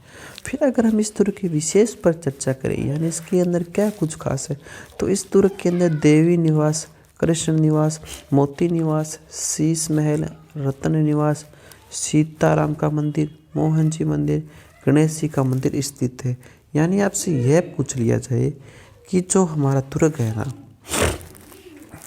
फिर अगर हम इस दुर्ग के विशेष पर चर्चा करें यानी इसके अंदर क्या कुछ खास है, तो इस दुर्ग के अंदर देवी निवास, कृष्ण निवास, मोती निवास, शीश महल, रत्न निवास, सीताराम का मंदिर, मोहन जी मंदिर, गणेश जी का मंदिर स्थित है। यानी आपसे यह पूछ लिया जाए कि जो हमारा दुर्ग है ना,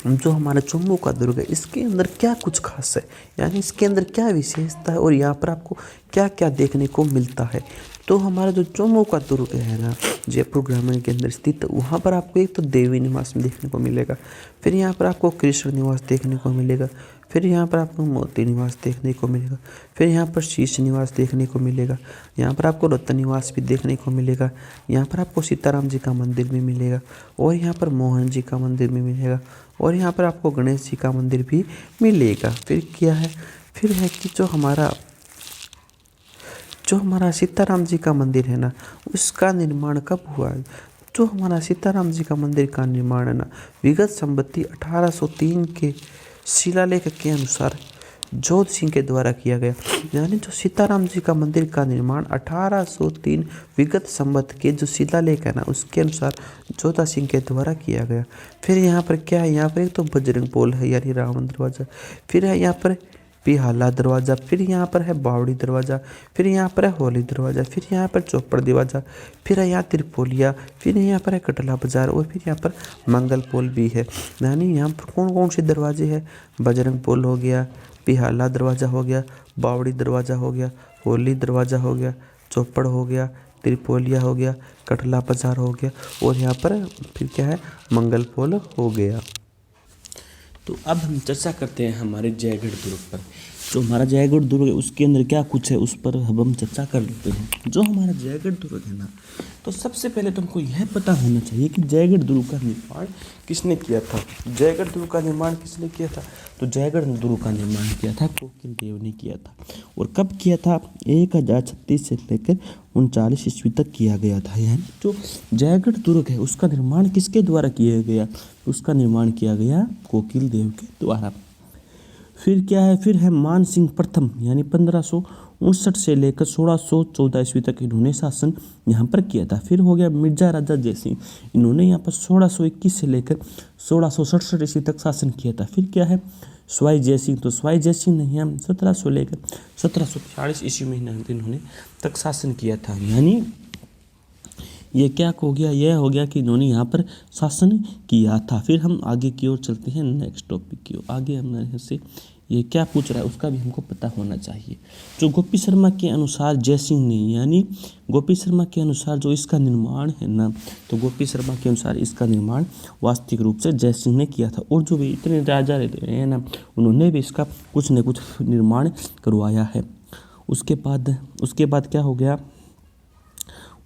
जो हमारा चौमू का दुर्ग है इसके अंदर क्या कुछ खास है, यानी इसके अंदर क्या विशेषता है और यहाँ पर आपको क्या क्या देखने को मिलता है। तो हमारा जो चौमू का दुर्ग है ना जयपुर ग्रामीण के अंदर स्थित, वहाँ पर आपको एक तो देवी निवास देखने को मिलेगा, फिर यहाँ पर आपको कृष्ण निवास देखने को मिलेगा, फिर यहाँ पर आपको मोती निवास देखने को मिलेगा, फिर यहाँ पर शीश निवास देखने को मिलेगा, यहाँ पर आपको रत्न निवास भी देखने को मिलेगा, यहाँ पर आपको सीताराम जी का मंदिर भी मिलेगा और यहाँ पर मोहन जी का मंदिर भी मिलेगा और यहाँ पर आपको गणेश जी का मंदिर भी मिलेगा। फिर क्या है, फिर है कि जो हमारा सीताराम जी का मंदिर है ना, उसका निर्माण कब हुआ है? जो हमारा सीताराम जी का मंदिर का निर्माण है ना, विगत संवत्ति 1803 के शिलालेख के अनुसार जोध सिंह के द्वारा किया गया। यानी जो सीताराम जी का मंदिर का निर्माण 1803 विगत संवत के जो शिलालेख है ना, उसके अनुसार जोधा सिंह के द्वारा किया गया। फिर यहाँ पर क्या है, यहाँ पर एक तो बजरंग पोल है यानी रावण दरवाजा, फिर है यहाँ पर पिहाला दरवाज़ा, फिर यहाँ पर है बावड़ी दरवाज़ा, फिर यहाँ पर है होली दरवाज़ा, फिर यहाँ पर चौपड़ दरवाज़ा, फिर है यहाँ त्रिपोलिया, फिर यहाँ पर है कटला बाजार, और फिर यहाँ पर मंगल पोल भी है। यानी यहाँ पर कौन कौन से दरवाजे हैं? बजरंग पोल हो गया, पिहाला दरवाज़ा हो गया, बावड़ी दरवाज़ा हो गया, होली दरवाज़ा हो गया, चौपड़ हो गया, त्रिपोलिया हो गया, कटला बाजार हो गया, और यहाँ पर फिर क्या है, मंगल पोल हो गया। तो अब हम चर्चा करते हैं हमारे जयगढ़ दुर्ग पर। जो हमारा जयगढ़ दुर्ग है उसके अंदर क्या कुछ है, उस पर अब हम चर्चा कर लेते हैं। जो हमारा जयगढ़ दुर्ग है ना, तो सबसे पहले तुमको यह पता होना चाहिए कि जयगढ़ दुर्ग का निर्माण किसने किया था। जयगढ़ दुर्ग का निर्माण किसने किया था? तो जयगढ़ दुर्ग का निर्माण किया था कोकिल देव ने किया था। और कब किया था? 1036 से लेकर 39 ईस्वी तक किया गया था। यानी जो जयगढ़ दुर्ग है उसका निर्माण किसके द्वारा किया गया? उसका निर्माण किया गया कोकिल देव के द्वारा। फिर क्या है, फिर है मान सिंह प्रथम, यानी 1559 से लेकर 1614 ईस्वी तक इन्होंने शासन यहाँ पर किया था। फिर हो गया मिर्जा राजा जयसिंह, इन्होंने यहाँ पर 1621 से लेकर 1667 ईस्वी तक शासन किया था। फिर क्या है, स्वाई जयसिंह, तो स्वाई जयसिंह ने यहाँ 1700 लेकर 1740 ईस्वी में इन्होंने तक शासन किया था। यानी ये क्या हो गया, यह हो गया कि इन्होंने यहाँ पर शासन किया था। फिर हम आगे की ओर चलते हैं नेक्स्ट टॉपिक की ओर। आगे हमारे से ये क्या पूछ रहा है उसका भी हमको पता होना चाहिए। जो गोपी शर्मा के अनुसार जयसिंह ने, यानी गोपी शर्मा के अनुसार जो इसका निर्माण है ना, तो गोपी शर्मा के अनुसार इसका निर्माण वास्तविक रूप से जयसिंह ने किया था। और जो भी इतने राजा रहते हैं ना, उन्होंने भी इसका कुछ न कुछ निर्माण करवाया है। उसके बाद क्या हो गया,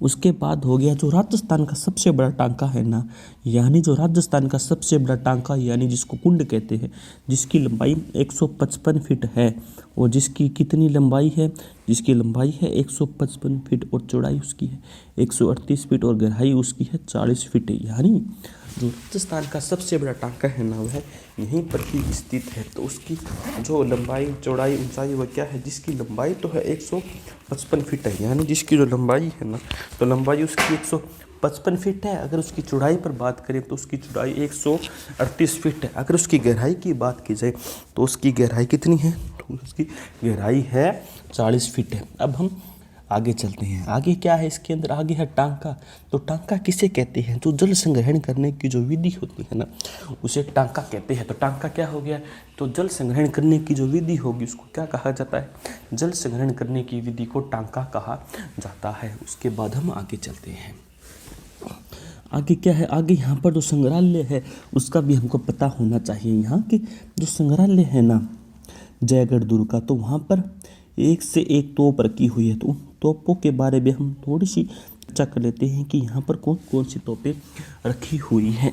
उसके बाद हो गया जो राजस्थान का सबसे बड़ा टांका है ना, यानी जो राजस्थान का सबसे बड़ा टांका यानी जिसको कुंड कहते हैं, जिसकी लंबाई 155 फीट है, और जिसकी कितनी लंबाई है, जिसकी लंबाई है 155 फीट और चौड़ाई उसकी है 138 फीट और गहराई उसकी है 40 फीट। यानी जो राजस्थान का सबसे बड़ा टांका है ना, वह यहीं पर ही स्थित है। तो उसकी जो लंबाई चौड़ाई ऊंचाई वह क्या है, जिसकी लंबाई तो है 155 फीट है। यानी जिसकी जो लंबाई है ना, तो लंबाई उसकी 155 फीट है। अगर उसकी चौड़ाई पर बात करें तो उसकी चौड़ाई 138 फीट है। अगर उसकी गहराई की बात की जाए तो उसकी गहराई कितनी है, तो उसकी गहराई है 40 फीट है। अब हम आगे चलते हैं। आगे क्या है इसके अंदर, आगे है टांका। तो टांका किसे कहते हैं? जो जल संग्रहण करने की जो विधि होती है ना, उसे टांका कहते हैं। तो टांका क्या हो गया, तो जल संग्रहण करने की जो विधि होगी उसको क्या कहा जाता है? जल संग्रहण करने की विधि को टांका कहा जाता है। उसके बाद हम आगे चलते हैं। आगे क्या है, आगे यहाँ पर जो संग्रहालय है उसका भी हमको पता होना चाहिए। यहाँ की जो संग्रहालय है ना जयगढ़ दुर्ग का, तो वहाँ पर एक से एक तोप रखी हुई है। तो उन तोपों के बारे में हम थोड़ी सी चर्चा कर लेते हैं कि यहाँ पर कौन कौन सी तोपें रखी हुई हैं।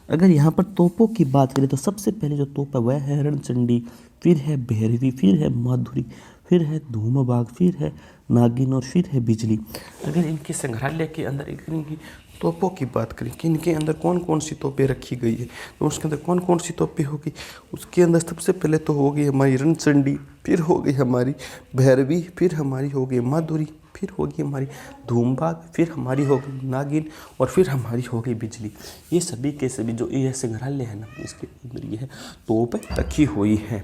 अगर यहाँ पर तोपों की बात करें तो सबसे पहले जो तोप है वह है रणचंडी, फिर है भैरवी, फिर है माधुरी, फिर है धूमबाग, फिर है नागिन और फिर है बिजली। अगर इनके संग्रहालय के अंदर इनकी तोपों की बात करें कि इनके अंदर कौन कौन सी तोपें रखी गई है, तो उसके अंदर कौन कौन सी तोपें होगी, उसके अंदर सबसे पहले तो हो गई हमारी रणचंडी, फिर हो गई हमारी भैरवी, फिर हमारी हो गई माधुरी, फिर होगी हमारी धूमबाग, फिर हमारी हो गई नागिन और फिर हमारी हो गई बिजली। ये सभी के सभी जो ये संग्रहालय है ना, इसके अंदर ये तोप रखी हुई है।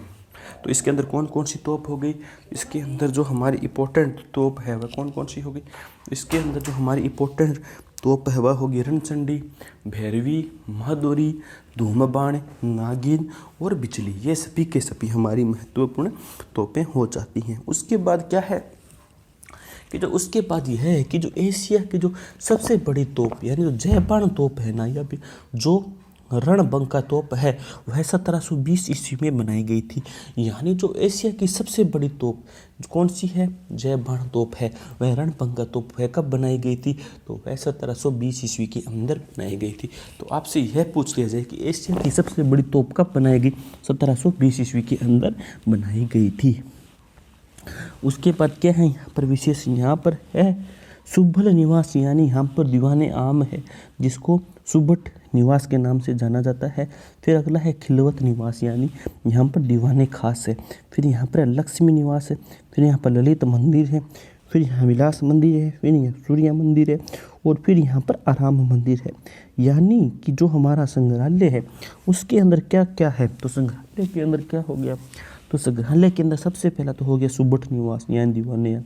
तो इसके अंदर कौन कौन सी तोप हो गई, इसके अंदर जो हमारी इम्पोर्टेंट तोप है वह कौन कौन सी होगी, इसके अंदर जो हमारी इम्पोर्टेंट तोप है वह होगी रणचंडी, भैरवी, माधुरी, धूमबाण, नागिन और बिजली। ये सभी के सभी हमारी महत्वपूर्ण तोपें हो जाती हैं। उसके बाद क्या है कि जो उसके बाद यह है कि जो एशिया की जो सबसे बड़ी तोप यानी जो जय बाण तोप है ना, या फिर जो रणबंका तोप है वह 1720 ईस्वी में बनाई गई थी। यानी जो एशिया की सबसे बड़ी तोप कौन सी है, जय बाण तोप है, वह रणबंका तोप वह कब बनाई गई थी, तो वह 1720 ईस्वी के अंदर बनाई गई थी। तो आपसे यह पूछ लिया जाए कि एशिया की सबसे बड़ी तोप कब बनाई गई, 1720 ईस्वी के अंदर बनाई गई थी। उसके बाद क्या है यहाँ पर विशेष, यहाँ पर है सुभल निवास, यानी यहाँ पर दीवाने आम है जिसको सुभट निवास के नाम से जाना जाता है। फिर अगला है खिलवत निवास, यानी यहाँ पर दीवाने खास है। फिर यहाँ पर लक्ष्मी निवास है। फिर यहाँ पर ललित मंदिर है। फिर यहाँ विलास मंदिर है। फिर यहाँ सूर्य मंदिर है। और फिर यहाँ पर आराम मंदिर है। यानी कि जो हमारा संग्रहालय है उसके अंदर क्या क्या है, तो संग्रहालय के अंदर क्या हो गया, तो संग्रहालय के अंदर सबसे पहला तो हो गया सुभट निवास यानी दीवाने,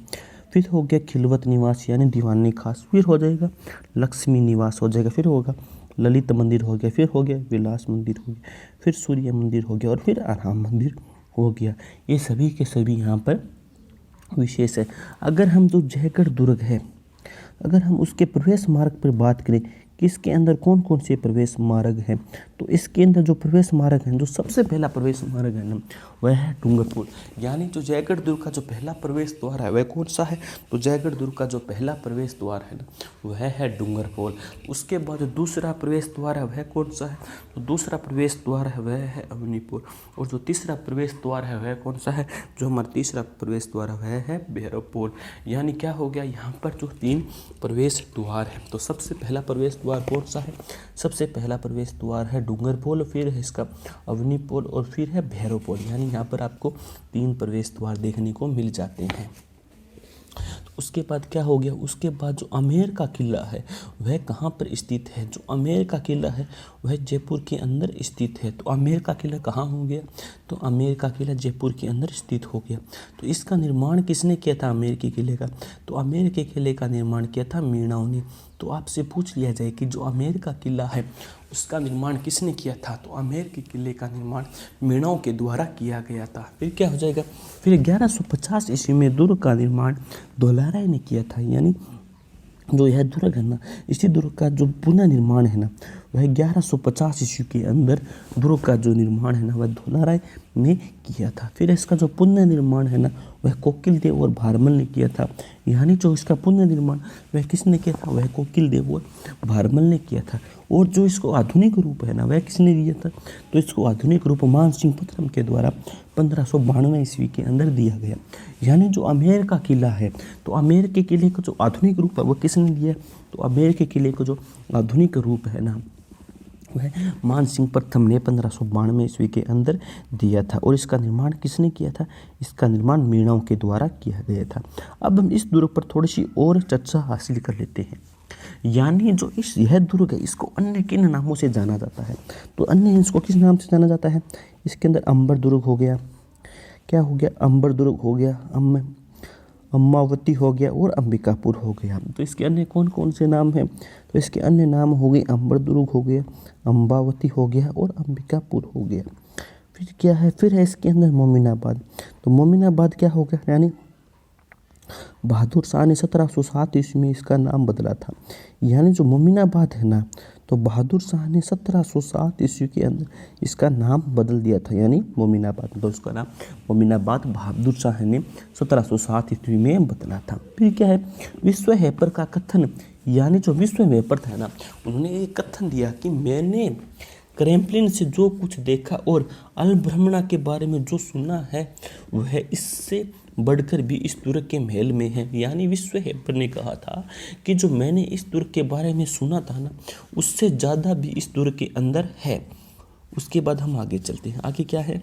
फिर हो गया खिलवत निवास यानी दीवाने खास, फिर हो जाएगा लक्ष्मी निवास हो जाएगा, फिर होगा ललित मंदिर हो गया, फिर हो गया विलास मंदिर हो गया, फिर सूर्य मंदिर हो गया और फिर आराम मंदिर हो गया। ये सभी के सभी यहाँ पर विशेष है। अगर हम जो जयगढ़ दुर्ग है, अगर हम उसके प्रवेश मार्ग पर बात करें कि इसके अंदर कौन कौन से प्रवेश मार्ग हैं, तो इसके अंदर जो प्रवेश मार्ग है, जो सबसे पहला प्रवेश मार्ग है ना, वह है डूंगरपुर। यानी जो जयगढ़ दुर्ग का जो पहला प्रवेश द्वार है वह कौन सा है, तो जयगढ़ दुर्ग का जो पहला प्रवेश द्वार है ना वह है डूंगरपुर। उसके बाद जो दूसरा प्रवेश द्वार है वह कौन सा है, तो दूसरा प्रवेश द्वार है वह है अवनीपुर। और जो तीसरा प्रवेश द्वार है वह कौन सा है, जो हमारा तीसरा प्रवेश द्वार है वह है भैरवपुर। यानी क्या हो गया, यहाँ पर जो 3 प्रवेश द्वार है, तो सबसे पहला प्रवेश द्वार कौन सा है, सबसे पहला प्रवेश द्वार है डूंगरपुर, फिर है इसका अवनीपुर और फिर है भैरवपुर। यानी यहाँ पर आपको 3 प्रवेश द्वार देखने को मिल जाते हैं। तो उसके बाद क्या हो गया, उसके बाद जो आमेर का किला है वह कहाँ पर स्थित है, जो आमेर का किला है वह जयपुर के अंदर स्थित है। तो आमेर का किला कहाँ हो गया, तो आमेर का किला जयपुर के अंदर स्थित हो गया। तो इसका निर्माण किसने किया था आमेर के किले का, तो आमेर के किले का निर्माण किया था मीणाओं ने। तो आपसे पूछ लिया जाए कि जो आमेर का किला है उसका निर्माण किसने किया था, तो आमेर के किले का निर्माण मीणाओं के द्वारा किया गया था। फिर क्या हो जाएगा, फिर 1150 ईस्वी में दुर्ग का निर्माण धोलाराय ने किया था। यानी जो यह दुर्ग है ना, इसी दुर्ग का जो पुनः निर्माण है ना वह 1150 ईस्वी के अंदर दुर्ग का जो निर्माण है ना वह धोलाराय ने किया था। फिर इसका जो पुनः निर्माण है ना वह कोकिल देव और भारमल ने किया था। यानी जो इसका पुनः निर्माण वह किसने किया था, वह कोकिल देव और भारमल ने किया था। और जो इसको आधुनिक रूप है ना वह किसने दिया था, तो इसको आधुनिक रूप मानसिंह प्रथम के द्वारा 1592 ईस्वी के अंदर दिया गया। यानी जो आमेर का किला है, तो आमेर के किले का जो आधुनिक रूप है वो किसने दिया, तो आमेर के किले का जो आधुनिक रूप है ना वह मानसिंह प्रथम ने 1592 ईस्वी के अंदर दिया था। और इसका निर्माण किसने किया था, इसका निर्माण मीणाओं के द्वारा किया गया था। अब हम इस दुर्ग पर थोड़ी सी और चर्चा हासिल कर लेते हैं। यानी जो यह दुर्ग है इसको अन्य किन नामों से जाना जाता है, तो अन्य इसको किस नाम से जाना जाता है, इसके अंदर अंबर दुर्ग हो गया, क्या हो गया, अंबर दुर्ग हो गया, अम्मावती हो गया और अंबिकापुर हो गया। तो इसके अन्य कौन कौन से नाम हैं, तो इसके अन्य नाम हो गए अंबर दुर्ग हो गया, अम्बावती हो गया और अंबिकापुर हो गया। फिर क्या है, फिर है इसके अंदर मोमिनाबाद। तो मोमिनाबाद क्या हो गया, यानी बहादुर शाह ने 1707 ईस्वी में इसका नाम बदला था। यानी जो मोमिनाबाद है ना, तो बहादुर शाह ने 1707 ईस्वी के अंदर इसका नाम बदल दिया था, यानी मोमिनाबाद। तो उसका नाम मोमिनाबाद बहादुर शाह ने 1707 ईस्वी में बदला था। फिर क्या है, विश्व हैपर का कथन, यानी जो विश्व हैपर था ना उन्होंने ये कथन दिया कि मैंने क्रेमलिन से जो कुछ देखा और अलभ्रमणा के बारे में जो सुना है वह इससे बढ़कर भी इस दुर्ग के महल में है। यानी विश्व हैपर ने कहा था कि जो मैंने इस दुर्ग के बारे में सुना था ना उससे ज़्यादा भी इस दुर्ग के अंदर है। उसके बाद हम आगे चलते हैं, आगे क्या है,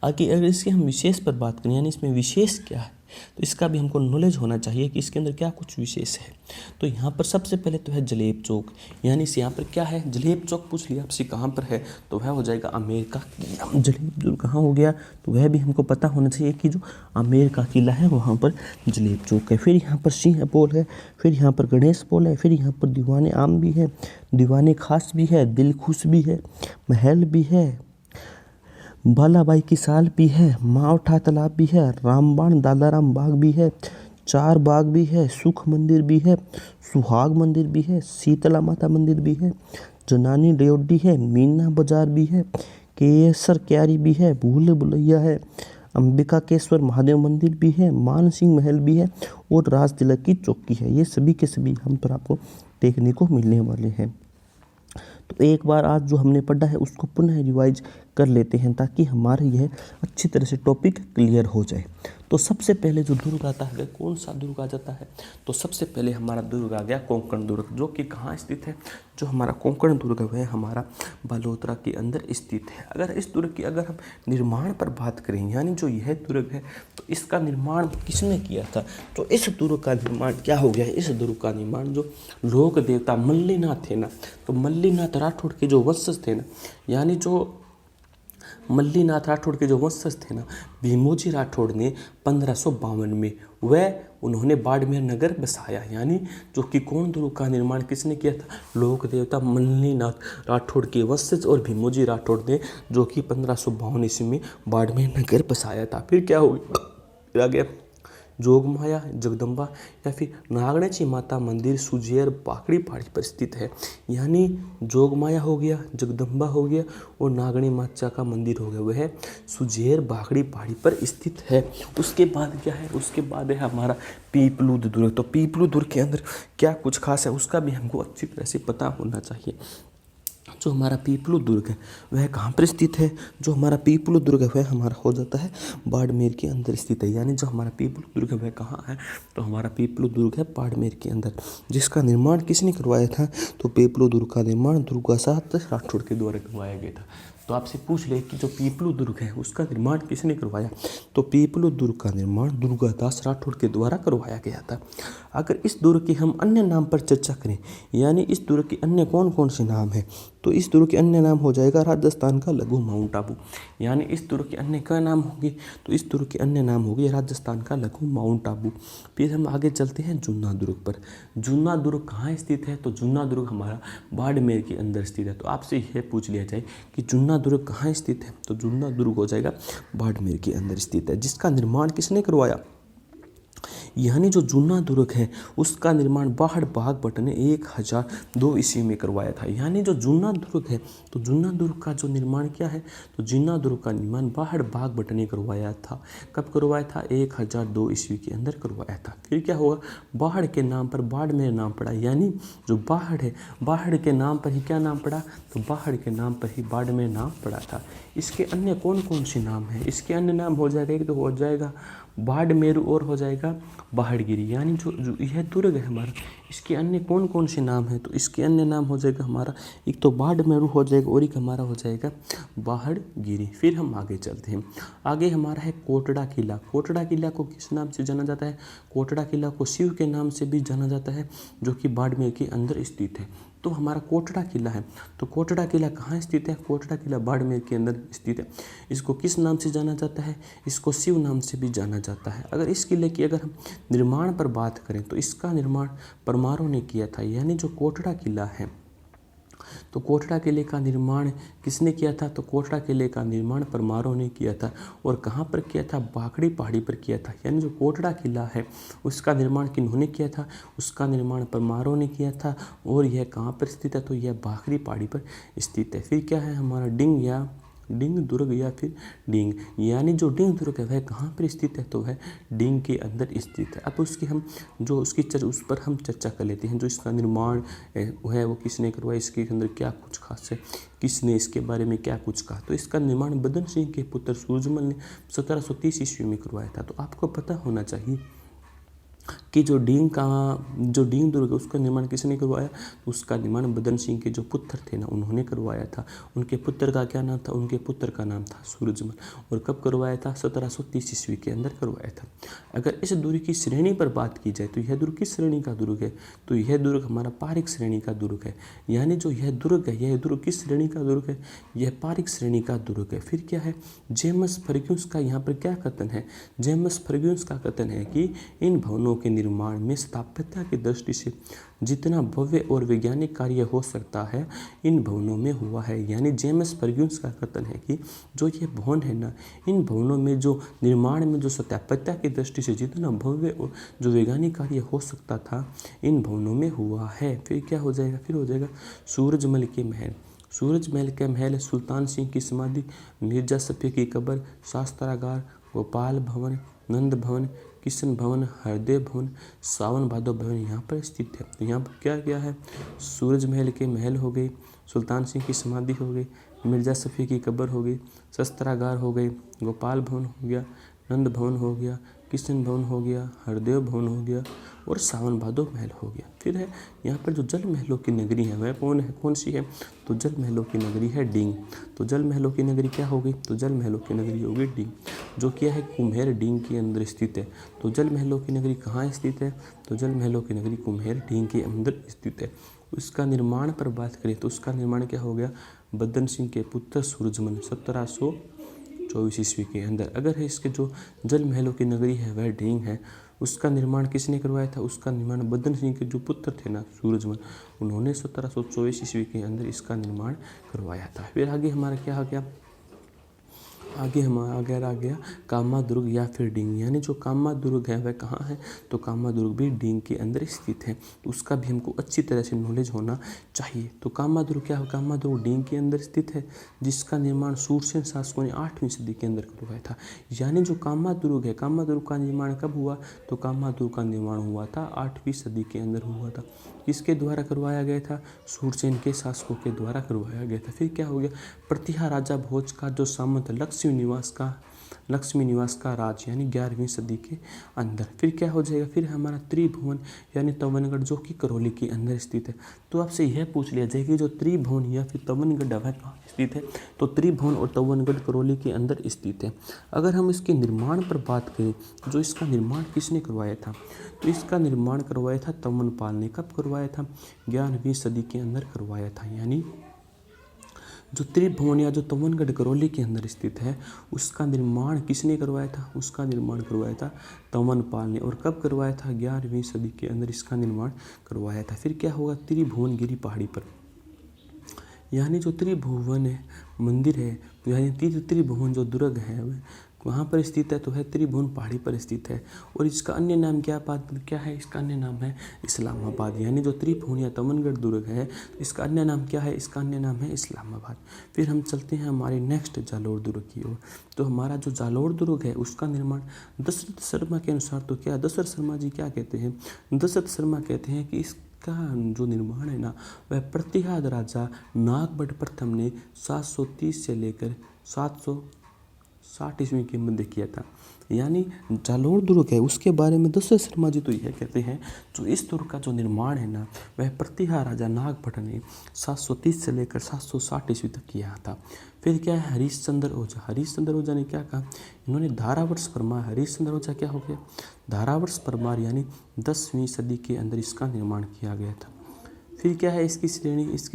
आगे अगर इसके हम विशेष पर बात करें, यानी इसमें विशेष क्या है, तो इसका भी हमको नॉलेज होना चाहिए कि इसके अंदर क्या कुछ विशेष है। तो यहाँ पर सबसे पहले तो है जलेब चौक, यानी इस यहाँ पर क्या है, जलेब चौक पूछ लिया आपसे कहाँ पर है, तो वह हो जाएगा आमेर का किला। जलेब चौक कहाँ हो गया, तो वह भी हमको पता होना चाहिए कि जो आमेर का किला है वहाँ पर जलेब चौक है। फिर यहाँ पर सिंह पोल है, फिर यहाँ पर गणेश पोल है, फिर यहाँ पर दीवाने आम भी है, दीवाने खास भी है, दिल खुश भी है, महल भी है, बालाबाई की साल भी है, मावठा तालाब भी है, रामबाण दादाराम बाग भी है, चार बाग भी है, सुख मंदिर भी है, सुहाग मंदिर भी है, शीतला माता मंदिर भी है, जनानी ड्योढ़ी है, मीना बाजार भी है, केसर क्यारी भी है, भूल भुलैया है, अंबिकाकेश्वर महादेव मंदिर भी है, मानसिंह महल भी है और राज तिलक की चौकी है। ये सभी के सभी हम पर आपको देखने को मिलने वाले हैं। तो एक बार आज जो हमने पढ़ा है उसको पुनः रिवाइज कर लेते हैं ताकि हमारा यह अच्छी तरह से टॉपिक क्लियर हो जाए। तो सबसे पहले जो दुर्ग आता है कौन सा दुर्ग आ जाता है? तो सबसे पहले हमारा दुर्ग आ गया कोंकण दुर्ग, जो कि कहाँ स्थित है? जो हमारा कोंकण दुर्ग है हमारा बालोतरा के अंदर स्थित है। अगर इस दुर्ग की अगर हम निर्माण पर बात करें, यानी जो यह दुर्ग है तो इसका निर्माण किसने किया था? तो इस दुर्ग का निर्माण क्या हो गया है? इस दुर्ग का निर्माण जो लोक देवता मल्लीनाथ थे ना, तो मल्लीनाथ राठौड़ के जो वंशज थे ना, यानी जो मल्लीनाथ राठौड़ के जो वंशज थे ना, भीमोजी राठौड़ ने 1552 में वह उन्होंने बाड़मेर नगर बसाया। यानी जो कि कौन दुर्ग का निर्माण किसने किया था? लोक देवता मल्लीनाथ राठौड़ के वंशज और भीमोजी राठौड़ ने, जो कि 1552 ईस्वी में बाड़मेर नगर बसाया था। फिर क्या हो गया? जोगमाया जगदम्बा या फिर नागणेची माता मंदिर सुजेर बाकड़ी पहाड़ी पर स्थित है। यानी जोगमाया हो गया, जगदम्बा हो गया और नागणी माता का मंदिर हो गया, वह सुजेर बाकड़ी पहाड़ी पर स्थित है। उसके बाद क्या है? उसके बाद है हमारा पीपलूद दुर्ग। तो पीपलूद दुर्ग के अंदर क्या कुछ खास है उसका भी हमको अच्छी तरह से पता होना चाहिए। जो हमारा पीपलू दुर्ग है वह कहाँ पर स्थित है? जो हमारा पीपलू दुर्ग है वह हमारा हो जाता है बाड़मेर के अंदर स्थित है। यानी जो हमारा पीपलू दुर्ग है वह कहाँ है? तो हमारा पीपलू दुर्ग है बाड़मेर के अंदर, जिसका निर्माण किसने करवाया था? तो पीपलू दुर्ग का निर्माण दुर्गासात राठौड़ के द्वारा करवाया गया था। तो आपसे पूछ ले कि जो पीपलू दुर्ग है उसका निर्माण किसने करवाया? तो पीपलू दुर्ग का निर्माण दुर्गादास राठौड़ के द्वारा करवाया गया था। अगर इस दुर्ग के हम अन्य नाम पर चर्चा करें, यानी इस दुर्ग के अन्य कौन कौन से नाम हैं, तो इस दुर्ग के अन्य नाम हो जाएगा राजस्थान का लघु माउंट आबू। यानी इस दुर्ग के अन्य क्या नाम होंगे? तो इस दुर्ग के अन्य नाम होंगे राजस्थान का लघु माउंट आबू। फिर हम आगे चलते हैं जूना दुर्ग पर। जूना दुर्ग कहाँ स्थित है? तो जूना दुर्ग हमारा बाड़मेर के अंदर स्थित है। तो आपसे यह पूछ लिया जाए कि जूना दुर्ग कहाँ स्थित है? तो जूना दुर्ग हो जाएगा बाड़मेर के अंदर स्थित है, जिसका निर्माण किसने करवाया? यानी जो जूना दुर्ग है उसका निर्माण बाहड़ बाघ भट्ट ने 1002 ईस्वी में करवाया था। यानी जो जूना दुर्ग है तो जूना दुर्ग का जो निर्माण क्या है? तो जूना दुर्ग का निर्माण बाहड़ बाघ भट्ट ने करवाया था। कब करवाया था? 1002 ईस्वी के अंदर करवाया था। फिर क्या होगा? बाहड़ के नाम पर बाड़मेर नाम पड़ा। यानी जो बाहड़ है, बाहड़ के नाम पर ही क्या नाम पड़ा? तो बाहड़ के नाम पर ही बाड़मेर नाम पड़ा था। इसके अन्य कौन कौन से नाम हैं? इसके अन्य नाम हो जाएगा, एक तो हो जाएगा बाड़मेरू और हो जाएगा बाहड़गिरी। यानी जो यह दुर्ग है हमारा, इसके अन्य कौन कौन से नाम हैं? तो इसके अन्य नाम हो जाएगा हमारा, एक तो बाड़मेरू हो जाएगा और एक हमारा हो जाएगा बाहड़गिरी। फिर हम आगे चलते हैं। आगे हमारा है कोटड़ा किला। कोटड़ा किला को किस नाम से जाना जाता है? कोटड़ा किला को शिव के नाम से भी जाना जाता है, जो कि बाड़मेर के अंदर स्थित है। तो हमारा कोटड़ा किला है, तो कोटड़ा किला कहाँ स्थित है? कोटड़ा किला बाड़मेर के अंदर स्थित है। इसको किस नाम से जाना जाता है? इसको शिव नाम से भी जाना जाता है। अगर इस किले की अगर हम निर्माण पर बात करें तो इसका निर्माण परमारों ने किया था। यानी जो कोटड़ा किला है तो कोटड़ा किले का निर्माण किसने किया था? तो कोटड़ा किले का निर्माण परमारों ने किया था। और कहाँ पर किया था? बाकड़ी पहाड़ी पर किया था। यानी जो कोटड़ा किला है उसका निर्माण किन्होंने किया था? उसका निर्माण परमारों ने किया था। और यह कहाँ पर स्थित है? तो यह बाकड़ी पहाड़ी पर स्थित है। फिर क्या है हमारा डिंग दुर्ग या फिर डिंग। यानी जो डिंग दुर्ग है वह कहाँ पर स्थित है? तो वह डिंग के अंदर स्थित है। अब उसकी हम जो उसकी उस पर हम चर्चा कर लेते हैं। जो इसका निर्माण है वो किसने करवाया, इसके अंदर क्या कुछ खास है, किसने इसके बारे में क्या कुछ कहा? तो इसका निर्माण बदन सिंह के पुत्र सूरजमल ने 1730 ईस्वी में करवाया था। तो आपको पता होना चाहिए कि जो डिंग दुर्ग है उसका निर्माण किसने करवाया? उसका निर्माण बदन सिंह के जो पुत्र थे ना उन्होंने करवाया था। उनके पुत्र का क्या नाम था? उनके पुत्र का नाम था सूरजमल। और कब करवाया था? 1730 ईस्वी के अंदर करवाया था। अगर इस दुर्ग की श्रेणी पर बात की जाए तो यह दुर्ग किस श्रेणी का दुर्ग है? तो यह दुर्ग हमारा पारिक श्रेणी का दुर्ग है। यानी जो यह दुर्ग है, यह दुर्ग किस श्रेणी का दुर्ग है? यह पारिक श्रेणी का दुर्ग है। फिर क्या है? जेम्स फर्ग्यूस का यहाँ पर क्या कथन है? जेम्स फर्ग्यूस का कथन है कि इन भवनों के निर्माण में स्थापत्य की दृष्टि से जितना भव्य और वैज्ञानिक कार्य हो सकता है इन भवनों में हुआ है। यानी जेम्स फर्ग्यूस का कथन है कि जो ये भवन है ना, इन भवनों में जो निर्माण में जो स्थापत्य की दृष्टि से जितना भव्य और जो वैज्ञानिक कार्य हो सकता था इन भवनों में हुआ है। फिर क्या हो जाएगा, फिर हो जाएगा सूरजमल के महल। सूरजमहल के महल, सुल्तान सिंह की समाधि, मिर्जा सफ़ी की कब्र, शास्त्रागार, गोपाल भवन, नंद भवन, किशन भवन, हरदेव भवन, सावन भादो भवन यहाँ पर स्थित है। तो यहाँ पर क्या क्या है, सूरजमहल के महल हो गए, सुल्तान सिंह की समाधि हो गई, मिर्जा सफ़ी की कब्र हो गई, शस्त्रागार हो गई, गोपाल भवन हो गया, नंद भवन हो गया, किशन भवन हो गया, हरदेव भवन हो गया और सावन भादो महल हो गया। फिर है यहाँ पर जो जल महलों की नगरी है वह कौन सी है, तो जल महलों की नगरी है डींग। तो जल महलों की नगरी क्या होगी, तो जल महलों की नगरी होगी डींग, जो क्या है कुम्हेर डींग के अंदर स्थित है। तो जल महलों की नगरी कहाँ स्थित है, तो जल महलों की नगरी कुम्हेर डींग के अंदर स्थित है। उसका निर्माण पर बात करें तो उसका निर्माण क्या हो गया, बदन सिंह के पुत्र सूरजमल 1724 ईस्वी के अंदर। अगर है इसके जो जल महलों की नगरी है वह डींग है, उसका निर्माण किसने करवाया था, उसका निर्माण बदन सिंह के जो पुत्र थे ना सूरजमल, उन्होंने 1724 ईस्वी के अंदर इसका निर्माण करवाया था। फिर आगे हमारा क्या आ गया, आगे हमारा आ गया कामा दुर्ग या फिर डींग। यानी जो कामा दुर्ग है वह कहाँ है, तो कामा दुर्ग भी डींग के अंदर स्थित है। उसका भी हमको अच्छी तरह से नॉलेज होना चाहिए। तो कामा दुर्ग क्या है, कामा दुर्ग डींग के अंदर स्थित है, जिसका निर्माण सूरसेन शासकों ने 8वीं सदी के अंदर करवाया था। यानी जो कामा दुर्ग है, कामा दुर्ग का निर्माण कब हुआ, तो कामा दुर्ग का निर्माण हुआ था 8वीं सदी के अंदर हुआ था। किसके द्वारा करवाया गया था, सूरसेन के शासकों के द्वारा करवाया गया था। फिर क्या हो गया, प्रतिहा राजा भोज का जो सामंत लक्ष्मी निवास का राज, यानी 11वीं सदी के अंदर। फिर क्या हो जाएगा, फिर हमारा त्रिभुवन यानी तवनगढ़ जो कि करौली के अंदर स्थित है। तो आपसे यह पूछ लिया जाए कि जो त्रिभुवन या फिर तवनगढ़ वह कहाँ स्थित है, तो त्रिभुवन और तवनगढ़ करौली के अंदर स्थित है। अगर हम इसके निर्माण पर बात करें, जो इसका निर्माण किसने करवाया था, तो इसका निर्माण करवाया था तवनपाल ने। कब करवाया था, 11वीं सदी के अंदर करवाया था। यानी जो त्रिभुवन या जो तवनगढ़ करौली के अंदर स्थित है उसका निर्माण किसने करवाया था, उसका निर्माण करवाया था तवनपाल ने। और कब करवाया था, 11वीं सदी के अंदर इसका निर्माण करवाया था। फिर क्या होगा, त्रिभुवनगिरी पहाड़ी पर, यानी जो त्रिभुवन है मंदिर है, यानी त्रिभुवन जो दुर्ग है वह वहाँ पर स्थित है, तो है त्रिभुवन पहाड़ी पर स्थित है। और इसका अन्य नाम क्या है, इसका अन्य नाम है इस्लामाबाद। यानी जो त्रिभुवन या तवनगढ़ दुर्ग है इसका अन्य नाम क्या है, इसका अन्य नाम है इस्लामाबाद। फिर हम चलते हैं हमारे नेक्स्ट जालोर दुर्ग की ओर। तो हमारा जो जालोर दुर्ग है उसका निर्माण दशरथ शर्मा के अनुसार, तो क्या दशरथ शर्मा जी क्या कहते हैं, दशरथ शर्मा कहते हैं कि का जो निर्माण है ना वह प्रतिहाद राजा नागभट्ट प्रथम ने 730 से लेकर 760 ईस्वी के मध्य किया था। यानी जालोर दुर्ग है उसके बारे में दशरथ शर्मा जी तो यह कहते हैं जो इस दुर्ग का जो निर्माण है ना वह प्रतिहार राजा नागभट्ट ने 730 से लेकर 760 ईस्वी तक किया था। फिर क्या है, हरीशचंद्र ओझा। हरीशचंद्र ओझा ने क्या कहा, इन्होंने धारावर्ष परमार, हरीशचंद्र ओझा क्या हो गया, धारावर्ष परमार, यानी 10वीं सदी के अंदर इसका निर्माण किया गया था। फिर क्या है इसकी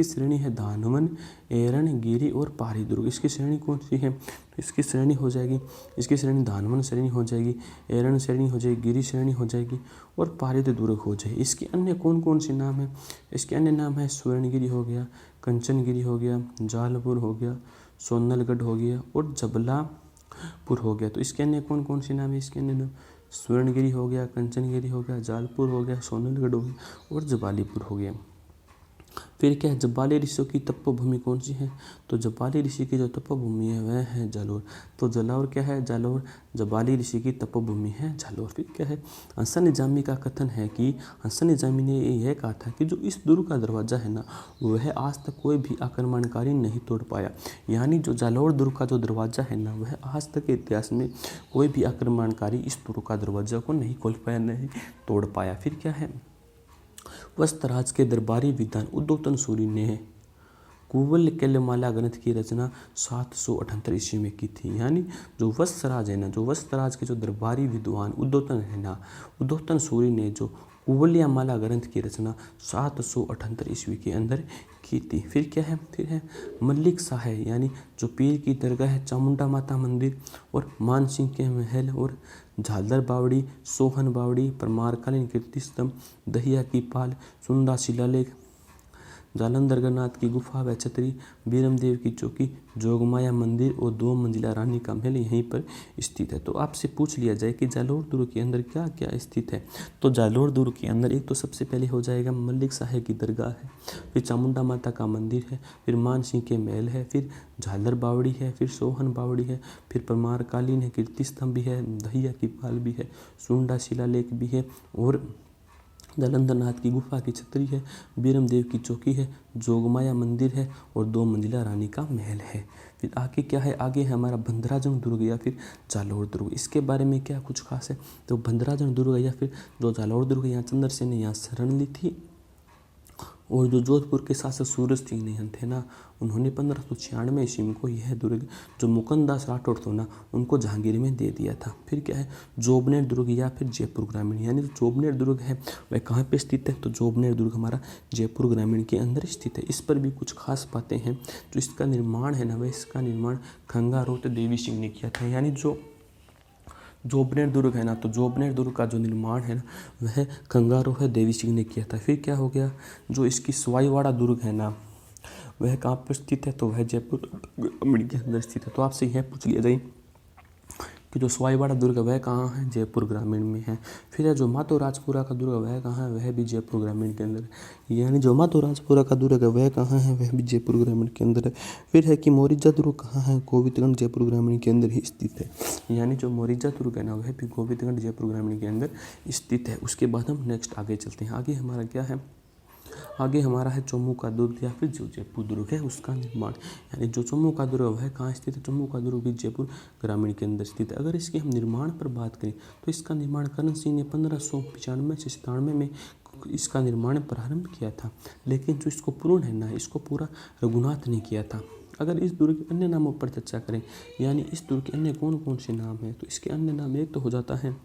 श्रेणी है धानवन, एरण, गिरी और पारी दुर्ग। इसकी श्रेणी कौन सी है, इसकी श्रेणी हो जाएगी, इसकी श्रेणी धानवन श्रेणी हो जाएगी, एरण श्रेणी हो जाएगी, गिरी श्रेणी हो जाएगी और पारिद दुर्ग हो जाएगी। इसके अन्य कौन कौन से नाम है, इसके अन्य नाम है स्वर्णगिरी हो गया, कंचनगिरी हो गया, जालपुर हो गया, सोनलगढ़ हो गया और जबलापुर हो गया। तो इसके अन्य कौन कौन से नाम है, इसके अन्य नाम स्वर्णगिरी हो गया, कंचनगिरी हो गया, जालपुर हो गया, सोनलगढ़ हो गया और जबालीपुर हो गया। फिर क्या है, जब्बाली ऋषियों की तपोभूमि कौन सी है, तो जब्बाली ऋषि की जो तपोभूमि है वह है जालोर। तो जालोर क्या है, जालोर जब्बाली ऋषि की तपोभूमि है जालोर। फिर क्या है, हसन निजामी का कथन है कि हसन निजामी ने यह कहा था कि जो इस दुर्ग का दरवाज़ा है ना वह आज तक कोई भी आक्रमणकारी नहीं तोड़ पाया। यानी जो जालोर दुर्ग का जो दरवाज़ा है ना वह आज तक के इतिहास में कोई भी आक्रमणकारी इस दुर्ग का दरवाज़ा को नहीं खोल पाया, नहीं तोड़ पाया। फिर क्या है, वत्सराज के दरबारी विद्वान उद्योतन सूरी ने कुवल केलमाला ग्रंथ की रचना 778 ईस्वी में की थी। यानी जो वत्सराज है ना, जो वत्सराज के जो दरबारी विद्वान उद्योतन है ना, उद्योतन सूरी ने जो कुवलयामाला ग्रंथ की रचना 778 ईस्वी के अंदर की थी। फिर क्या है, फिर है मल्लिक शाह यानी जो पीर की दरगाह है, चामुंडा माता मंदिर और मान सिंह के महल और झालर बावड़ी, सोहन बावड़ी, परमारकालीन कीर्ति स्तंभ, दहिया की पाल, सुंडा शिलालेख, जालंधर नाथ की गुफा व छतरी, बीरमदेव की चौकी, जोगमाया मंदिर और 2 मंजिला रानी का महल यहीं पर स्थित है। तो आपसे पूछ लिया जाए कि जालोर दुर्ग के अंदर क्या क्या स्थित है, तो जालोर दुर्ग के अंदर एक तो सबसे पहले हो जाएगा मल्लिक शाह की दरगाह है, फिर चामुंडा माता का मंदिर है, फिर मान सिंह के महल है, फिर झालर बावड़ी है, फिर सोहन बावड़ी है, फिर परमारकालीन है, कीर्ति स्तंभ भी है, दहिया की पाल भी है, सुंडा शिलालेख भी है और जालंधर नाथ की गुफा की छतरी है, बीरमदेव की चौकी है, जोगमाया मंदिर है और 2 मंजिला रानी का महल है। फिर आगे क्या है, आगे है हमारा बंदराजंग दुर्ग या फिर जालोर दुर्ग। इसके बारे में क्या कुछ खास है, तो बंदराजंग दुर्ग या फिर जो जालोर दुर्ग, यहाँ चंद्रसेन ने यहाँ शरण ली थी और जो जोधपुर के शासक सूरज सिंह निहन थे ना, उन्होंने 1596 ईस्वी को यह दुर्ग जो मुकुंददास राठौड़ थे ना, उनको जहांगीर में दे दिया था। फिर क्या है, जोबनेर दुर्ग या फिर जयपुर ग्रामीण, यानी जो जोबनेर दुर्ग है वह कहाँ पे स्थित है, तो जोबनेर दुर्ग हमारा जयपुर ग्रामीण के अंदर स्थित है। इस पर भी कुछ खास बातें हैं। जो इसका निर्माण है ना, वह इसका निर्माण खंगारोत देवी सिंह ने किया था। यानी जो जोबनेर दुर्ग है ना, तो जोबनेर दुर्ग का जो निर्माण है ना, वह खंगारो है देवी सिंह ने किया था। फिर क्या हो गया, जो इसकी सवाईवाड़ा दुर्ग है ना, वह कहाँ पर स्थित है, तो वह जयपुर ग्रामीण के अंदर स्थित है। तो आपसे यह पूछ लिया जाए कि जो सवाईवाड़ा दुर्ग है वह कहाँ है, जयपुर ग्रामीण में है। फिर है जो मातो राजपुरा का दुर्ग वह कहाँ है, वह भी जयपुर ग्रामीण के अंदर है। यानी जो मातो राजपुरा का दुर्ग है वह कहाँ है, वह भी जयपुर ग्रामीण के अंदर है। फिर है कि मोरिजा दुर्ग कहाँ है, गोविंदगढ़ जयपुर ग्रामीण के अंदर ही स्थित है। यानी जो मोरिजा दुर्ग है ना, वह भी गोविंदगढ़ जयपुर ग्रामीण के अंदर स्थित है। उसके बाद हम नेक्स्ट आगे चलते हैं। आगे हमारा क्या है, आगे हमारा है चौमू का दुर्ग या फिर जो जयपुर दुर्ग है उसका निर्माण। यानी जो चौमू का दुर्ग है कहाँ स्थित है, चौमू का दुर्ग भी जयपुर ग्रामीण के अंदर स्थित है। अगर इसके हम निर्माण पर बात करें तो इसका निर्माण करण सिंह ने 1595 से 97 में इसका निर्माण प्रारंभ किया था, लेकिन जो इसको पूर्ण है ना, इसको पूरा रघुनाथ ने किया था। अगर इस दुर्ग के अन्य नामों पर चर्चा करें, यानी इस दुर्ग के अन्य कौन कौन से नाम हैं, तो इसके अन्य नाम एक तो हो जाता है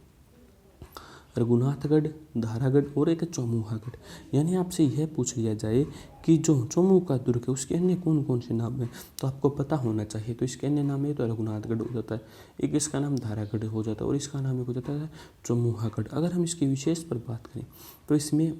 रघुनाथगढ़, धारागढ़ और एक चौमुहागढ़। यानी आपसे यह पूछ लिया जाए कि जो चौमू का दुर्ग है उसके अन्य कौन कौन से नाम हैं, तो आपको पता होना चाहिए। तो इसके अन्य नाम है तो रघुनाथगढ़ हो जाता है, एक इसका नाम धारागढ़ हो जाता है और इसका नाम एक हो जाता है चौमुहागढ़। अगर हम इसके विशेष पर बात करें तो इसमें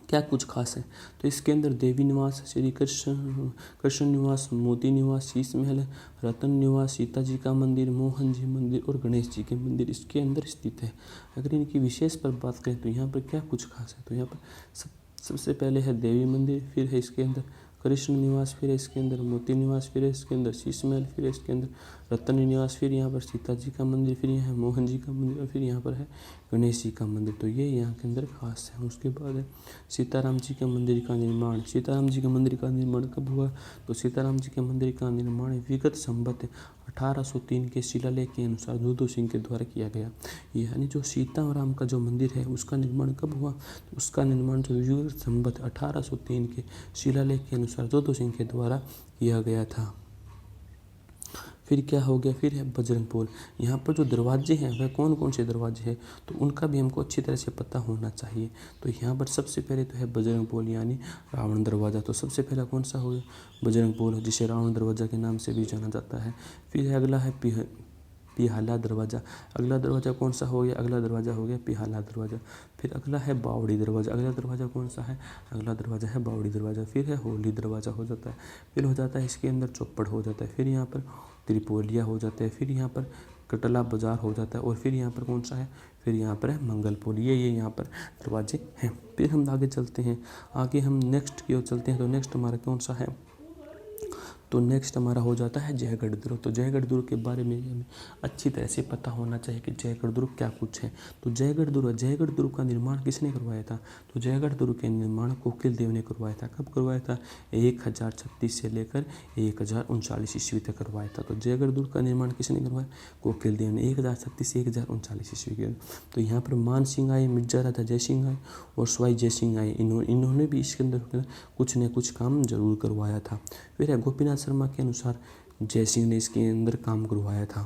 क्या कुछ खास है, तो इसके अंदर देवी निवास, श्री कृष्ण निवास, मोती निवास, शीश महल, रतन निवास, सीता जी का मंदिर, मोहन जी मंदिर और गणेश जी के मंदिर इसके अंदर स्थित है। अगर इनकी विशेष पर बात करें तो यहाँ पर क्या कुछ खास है, तो यहाँ पर सबसे पहले है देवी मंदिर, फिर है इसके अंदर कृष्ण निवास, फिर है इसके अंदर मोती निवास, फिर है इसके अंदर शीश महल, फिर है इसके अंदर रतन निवास, फिर यहाँ पर सीता जी का मंदिर, फिर यहाँ है मोहन जी का मंदिर और फिर यहाँ पर है गणेश जी का मंदिर। तो ये यहाँ के अंदर खास है। उसके बाद है सीताराम जी के मंदिर का निर्माण। सीताराम जी के मंदिर का निर्माण कब हुआ, तो सीताराम जी के मंदिर का निर्माण विगत संवत 1803 के शिलालेख के अनुसार दूधू सिंह के द्वारा किया गया। यानी जो सीता और राम का जो मंदिर है उसका निर्माण कब हुआ, तो उसका निर्माण जो विगत संवत 1803 के शिलालेख के अनुसार दूधू सिंह के द्वारा किया गया था। फिर क्या हो गया, फिर है बजरंग पोल। यहाँ पर जो दरवाजे हैं वह कौन कौन से दरवाजे हैं, तो उनका भी हमको अच्छी तरह से पता होना चाहिए। तो यहाँ पर सबसे पहले तो है बजरंग पोल यानी रावण दरवाज़ा। तो सबसे पहला कौन सा हो गया, बजरंग पोल, जिसे रावण दरवाज़ा के नाम से भी जाना जाता है। फिर है अगला है पिहाला दरवाज़ा। अगला दरवाज़ा कौन सा हो गया, अगला दरवाज़ा हो गया पिहाला दरवाज़ा। फिर अगला है बावड़ी दरवाज़ा। अगला दरवाज़ा कौन सा है, अगला दरवाज़ा है बावड़ी दरवाज़ा। फिर है होली दरवाज़ा हो जाता है। फिर हो जाता है इसके अंदर चौपड़ हो जाता है। फिर यहाँ पर त्रिपोलिया हो जाता है। फिर यहाँ पर कटला बाजार हो जाता है और फिर यहाँ पर कौन सा है, फिर यहाँ पर है मंगलपुर। ये यहाँ पर दरवाजे हैं। फिर हम आगे चलते हैं, आगे हम नेक्स्ट की ओर चलते हैं। तो नेक्स्ट हमारा कौन सा है, तो नेक्स्ट हमारा हो जाता है जयगढ़ दुर्ग। तो जयगढ़ दुर्ग के बारे में हमें अच्छी तरह से पता होना चाहिए कि जयगढ़ दुर्ग क्या कुछ है। तो जयगढ़ दुर्ग का निर्माण किसने करवाया था, तो जयगढ़ दुर्ग के निर्माण कोकिल देव ने करवाया था। कब करवाया था, 1036 से लेकर 1039 ईस्वी तक करवाया था। तो जयगढ़ दुर्ग का निर्माण किसने करवाया, कोकिल देव ने 1036 से 1039 ईस्वी के। तो यहाँ पर मान सिंह आए, मिर्जा राजा जय सिंह आए और सवाई जय सिंह आए। इन्होंने भी इसके अंदर कुछ न कुछ काम जरूर करवाया था। फिर है गोपीनाथ शर्मा के अनुसार जय सिंह ने इसके अंदर काम करवाया था।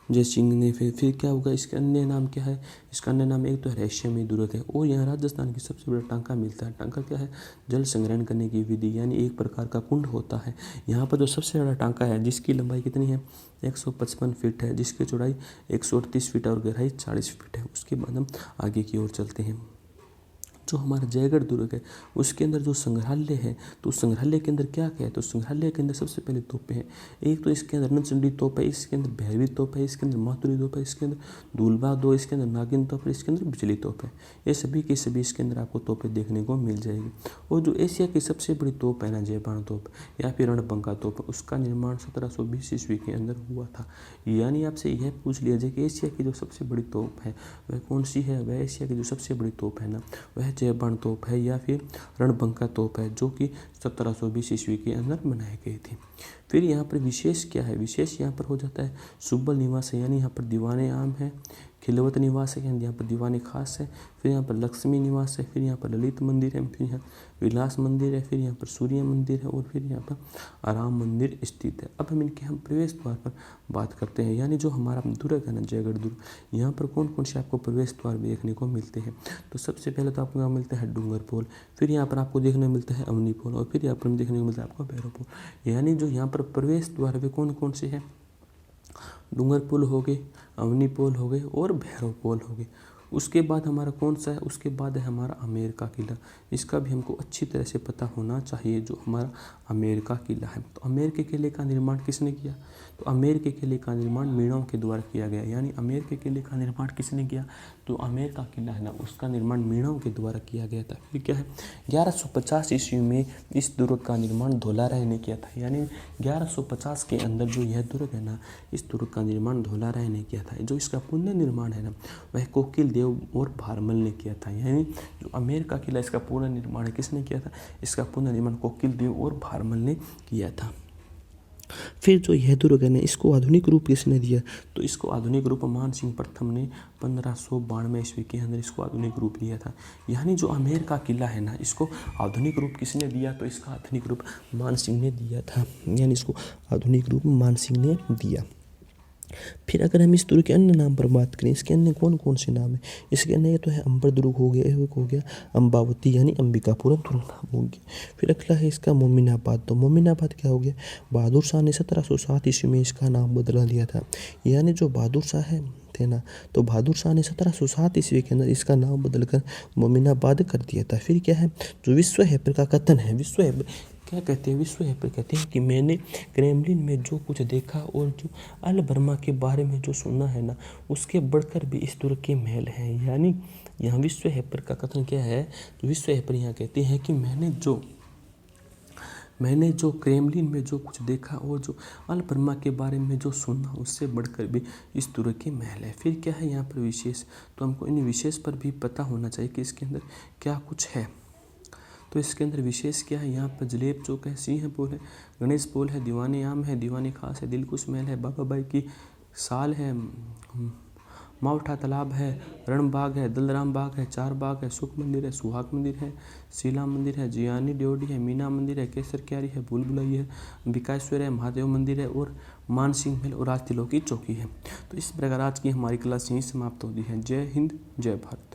जय सिंह ने फिर क्या होगा, इसका अन्य नाम क्या है, इसका अन्य नाम एक तो है रहस्यमय दुर्ग है। और यहाँ राजस्थान की सबसे बड़ा टांका मिलता है। टांका क्या है, जल संग्रहण करने की विधि, यानी एक प्रकार का कुंड होता है। यहाँ पर जो सबसे बड़ा टांका है जिसकी लंबाई कितनी है 155 फीट है, जिसकी चौड़ाई 138 फीट और गहराई 40 फीट है। उसके बाद हम आगे की ओर चलते हैं। जो हमारा जयगढ़ दुर्ग है उसके अंदर जो संग्रहालय है, तो संग्रहालय के अंदर क्या क्या है, तो संग्रहालय के अंदर सबसे पहले तोपें हैं। एक तो इसके अंदर रणचंडी तोप है, इसके अंदर भैरवी तोप है, इसके अंदर मातुरी तोप है, इसके अंदर दूलबा दो, इसके अंदर नागिन तोप है, इसके अंदर बिजली तोप है। ये सभी के सभी इसके अंदर आपको तोपें देखने को मिल जाएगी। और जो एशिया की सबसे बड़ी तोप है ना, जयबाण तोप या फिर रणबंका तोप, उसका निर्माण 1720 ईस्वी के अंदर हुआ था। यानी आपसे यह पूछ लिया जाए कि एशिया की जो सबसे बड़ी तोप है वह कौन सी है, वह एशिया की जो सबसे बड़ी तोप है ना वह जयबाण तोप है या फिर रणबंका तोप है, जो कि 1720 ईस्वी के अंदर बनाई गई थी। फिर यहाँ पर विशेष क्या है, विशेष यहाँ पर हो जाता है सुब्बल निवास है, यानी यहाँ पर दीवाने आम है, खिलवत निवास है, यानी यहाँ पर दीवाने खास है, फिर यहाँ पर लक्ष्मी निवास है, फिर यहाँ पर ललित मंदिर है, फिर यहाँ विलास मंदिर है, फिर यहाँ पर सूर्य मंदिर है और फिर यहाँ पर आराम मंदिर स्थित है। अब हम इनके प्रवेश द्वार पर बात करते हैं। यानी जो हमारा दुर्ग है ना, जयगढ़ दुर्ग, यहाँ पर कौन कौन से आपको प्रवेश द्वार देखने को मिलते हैं। तो सबसे पहले तो आपको यहाँ मिलता है डूंगरपोल, फिर यहाँ पर आपको देखने को मिलता है अवनीपोल और फिर यहाँ पर देखने को मिलता है आपको भैरवपोल। यानी जो यहाँ पर प्रवेश द्वार वे कौन कौन से हैं, डूंगरपुल हो गए, अवनीपोल हो गए और भैरवपोल हो गए। उसके बाद हमारा कौन सा है, उसके बाद है हमारा आमेर का किला। इसका भी हमको अच्छी तरह से पता होना चाहिए, जो हमारा आमेर का किला है। तो आमेर के किले का निर्माण किसने किया, तो आमेर के किले का निर्माण मीणों के द्वारा किया गया। यानी आमेर के किले का निर्माण किसने किया, तो आमेर का किला है ना उसका निर्माण मीणों के द्वारा किया गया था। फिर क्या है, 1150 ईस्वी में इस दुर्ग का निर्माण धोलाराय ने किया था। यानी 1150 के अंदर जो यह दुर्ग है ना, इस दुर्ग का निर्माण धोलाराय ने किया था। जो इसका पुनर्निर्माण है ना वह कोकिल देव और भारमल ने किया था। यानी जो आमेर का किला इसका पुनर्निर्माण किसने किया था, इसका पुनर्निर्माण कोकिल देव और भारमल ने किया था। फिर जो यह दुर्ग है ना इसको आधुनिक रूप किसने दिया, तो इसको आधुनिक रूप मान सिंह प्रथम ने 1592 ईस्वी के अंदर इसको आधुनिक रूप दिया था। यानी जो आमेर का किला है ना इसको आधुनिक रूप किसने दिया, तो इसका आधुनिक रूप मान सिंह ने दिया था। यानी इसको आधुनिक रूप मान सिंह ने दिया। फिर अगर हम इस दुर्ग के अन्य नाम पर बात करें, इसके अन्य कौन कौन से नाम है, इसके अन्य तो है अंबर दुर्ग हो गया, एक हो गया अम्बावती यानी अंबिकापुरम दुर्ग नाम हो गया। फिर अगला है इसका मोमिनाबाद। तो मोमिनाबाद क्या हो गया, बहादुर शाह ने 1707 ईस्वी में इसका नाम बदला दिया था। यानी जो बहादुर शाह है थे ना, तो बहादुर शाह ने 1707 ईस्वी के अंदर इसका नाम बदलकर मोमिनाबाद कर दिया था। फिर क्या है, जो विश्व हैपर का कथन है, विश्व हैपर क्या कहते हैं, विश्व हैपर कहते हैं कि मैंने क्रेमलिन में जो कुछ देखा और जो अल बर्मा के बारे में जो सुना है ना उसके बढ़कर भी इस दुर्ग के महल हैं। यानी यहाँ विश्व हैपर का कथन क्या है, तो विश्व हैपर यहाँ कहते हैं कि मैंने जो क्रेमलिन में जो कुछ देखा और जो अल बर्मा के बारे में जो सुना उससे बढ़कर भी इस दुर्ग के महल है। फिर क्या है यहाँ पर विशेष, तो हमको इन विशेष पर भी पता होना चाहिए कि इसके अंदर क्या कुछ है। तो इसके अंदर विशेष क्या है, यहाँ पर जलेब चौक है, सिंह पोल है, गणेश पोल है, दीवाने आम है, दीवाने खास है, दिलकुश महल है, बाबा बाई की साल है, मावठा तालाब है, रणबाग है, दलराम बाग है, चार बाग है, सुख मंदिर है, सुहाग मंदिर है, शीला मंदिर है, जियानी ड्योढ़ी है, मीना मंदिर है, केसर क्यारी है, भूल भुलैया है, अंबिकाश्वर है, महादेव मंदिर है और मानसिंह महल और राजतिलक की चौकी है। तो इस प्रकार आज की हमारी क्लास यहीं समाप्त होती है। जय हिंद, जय भारत।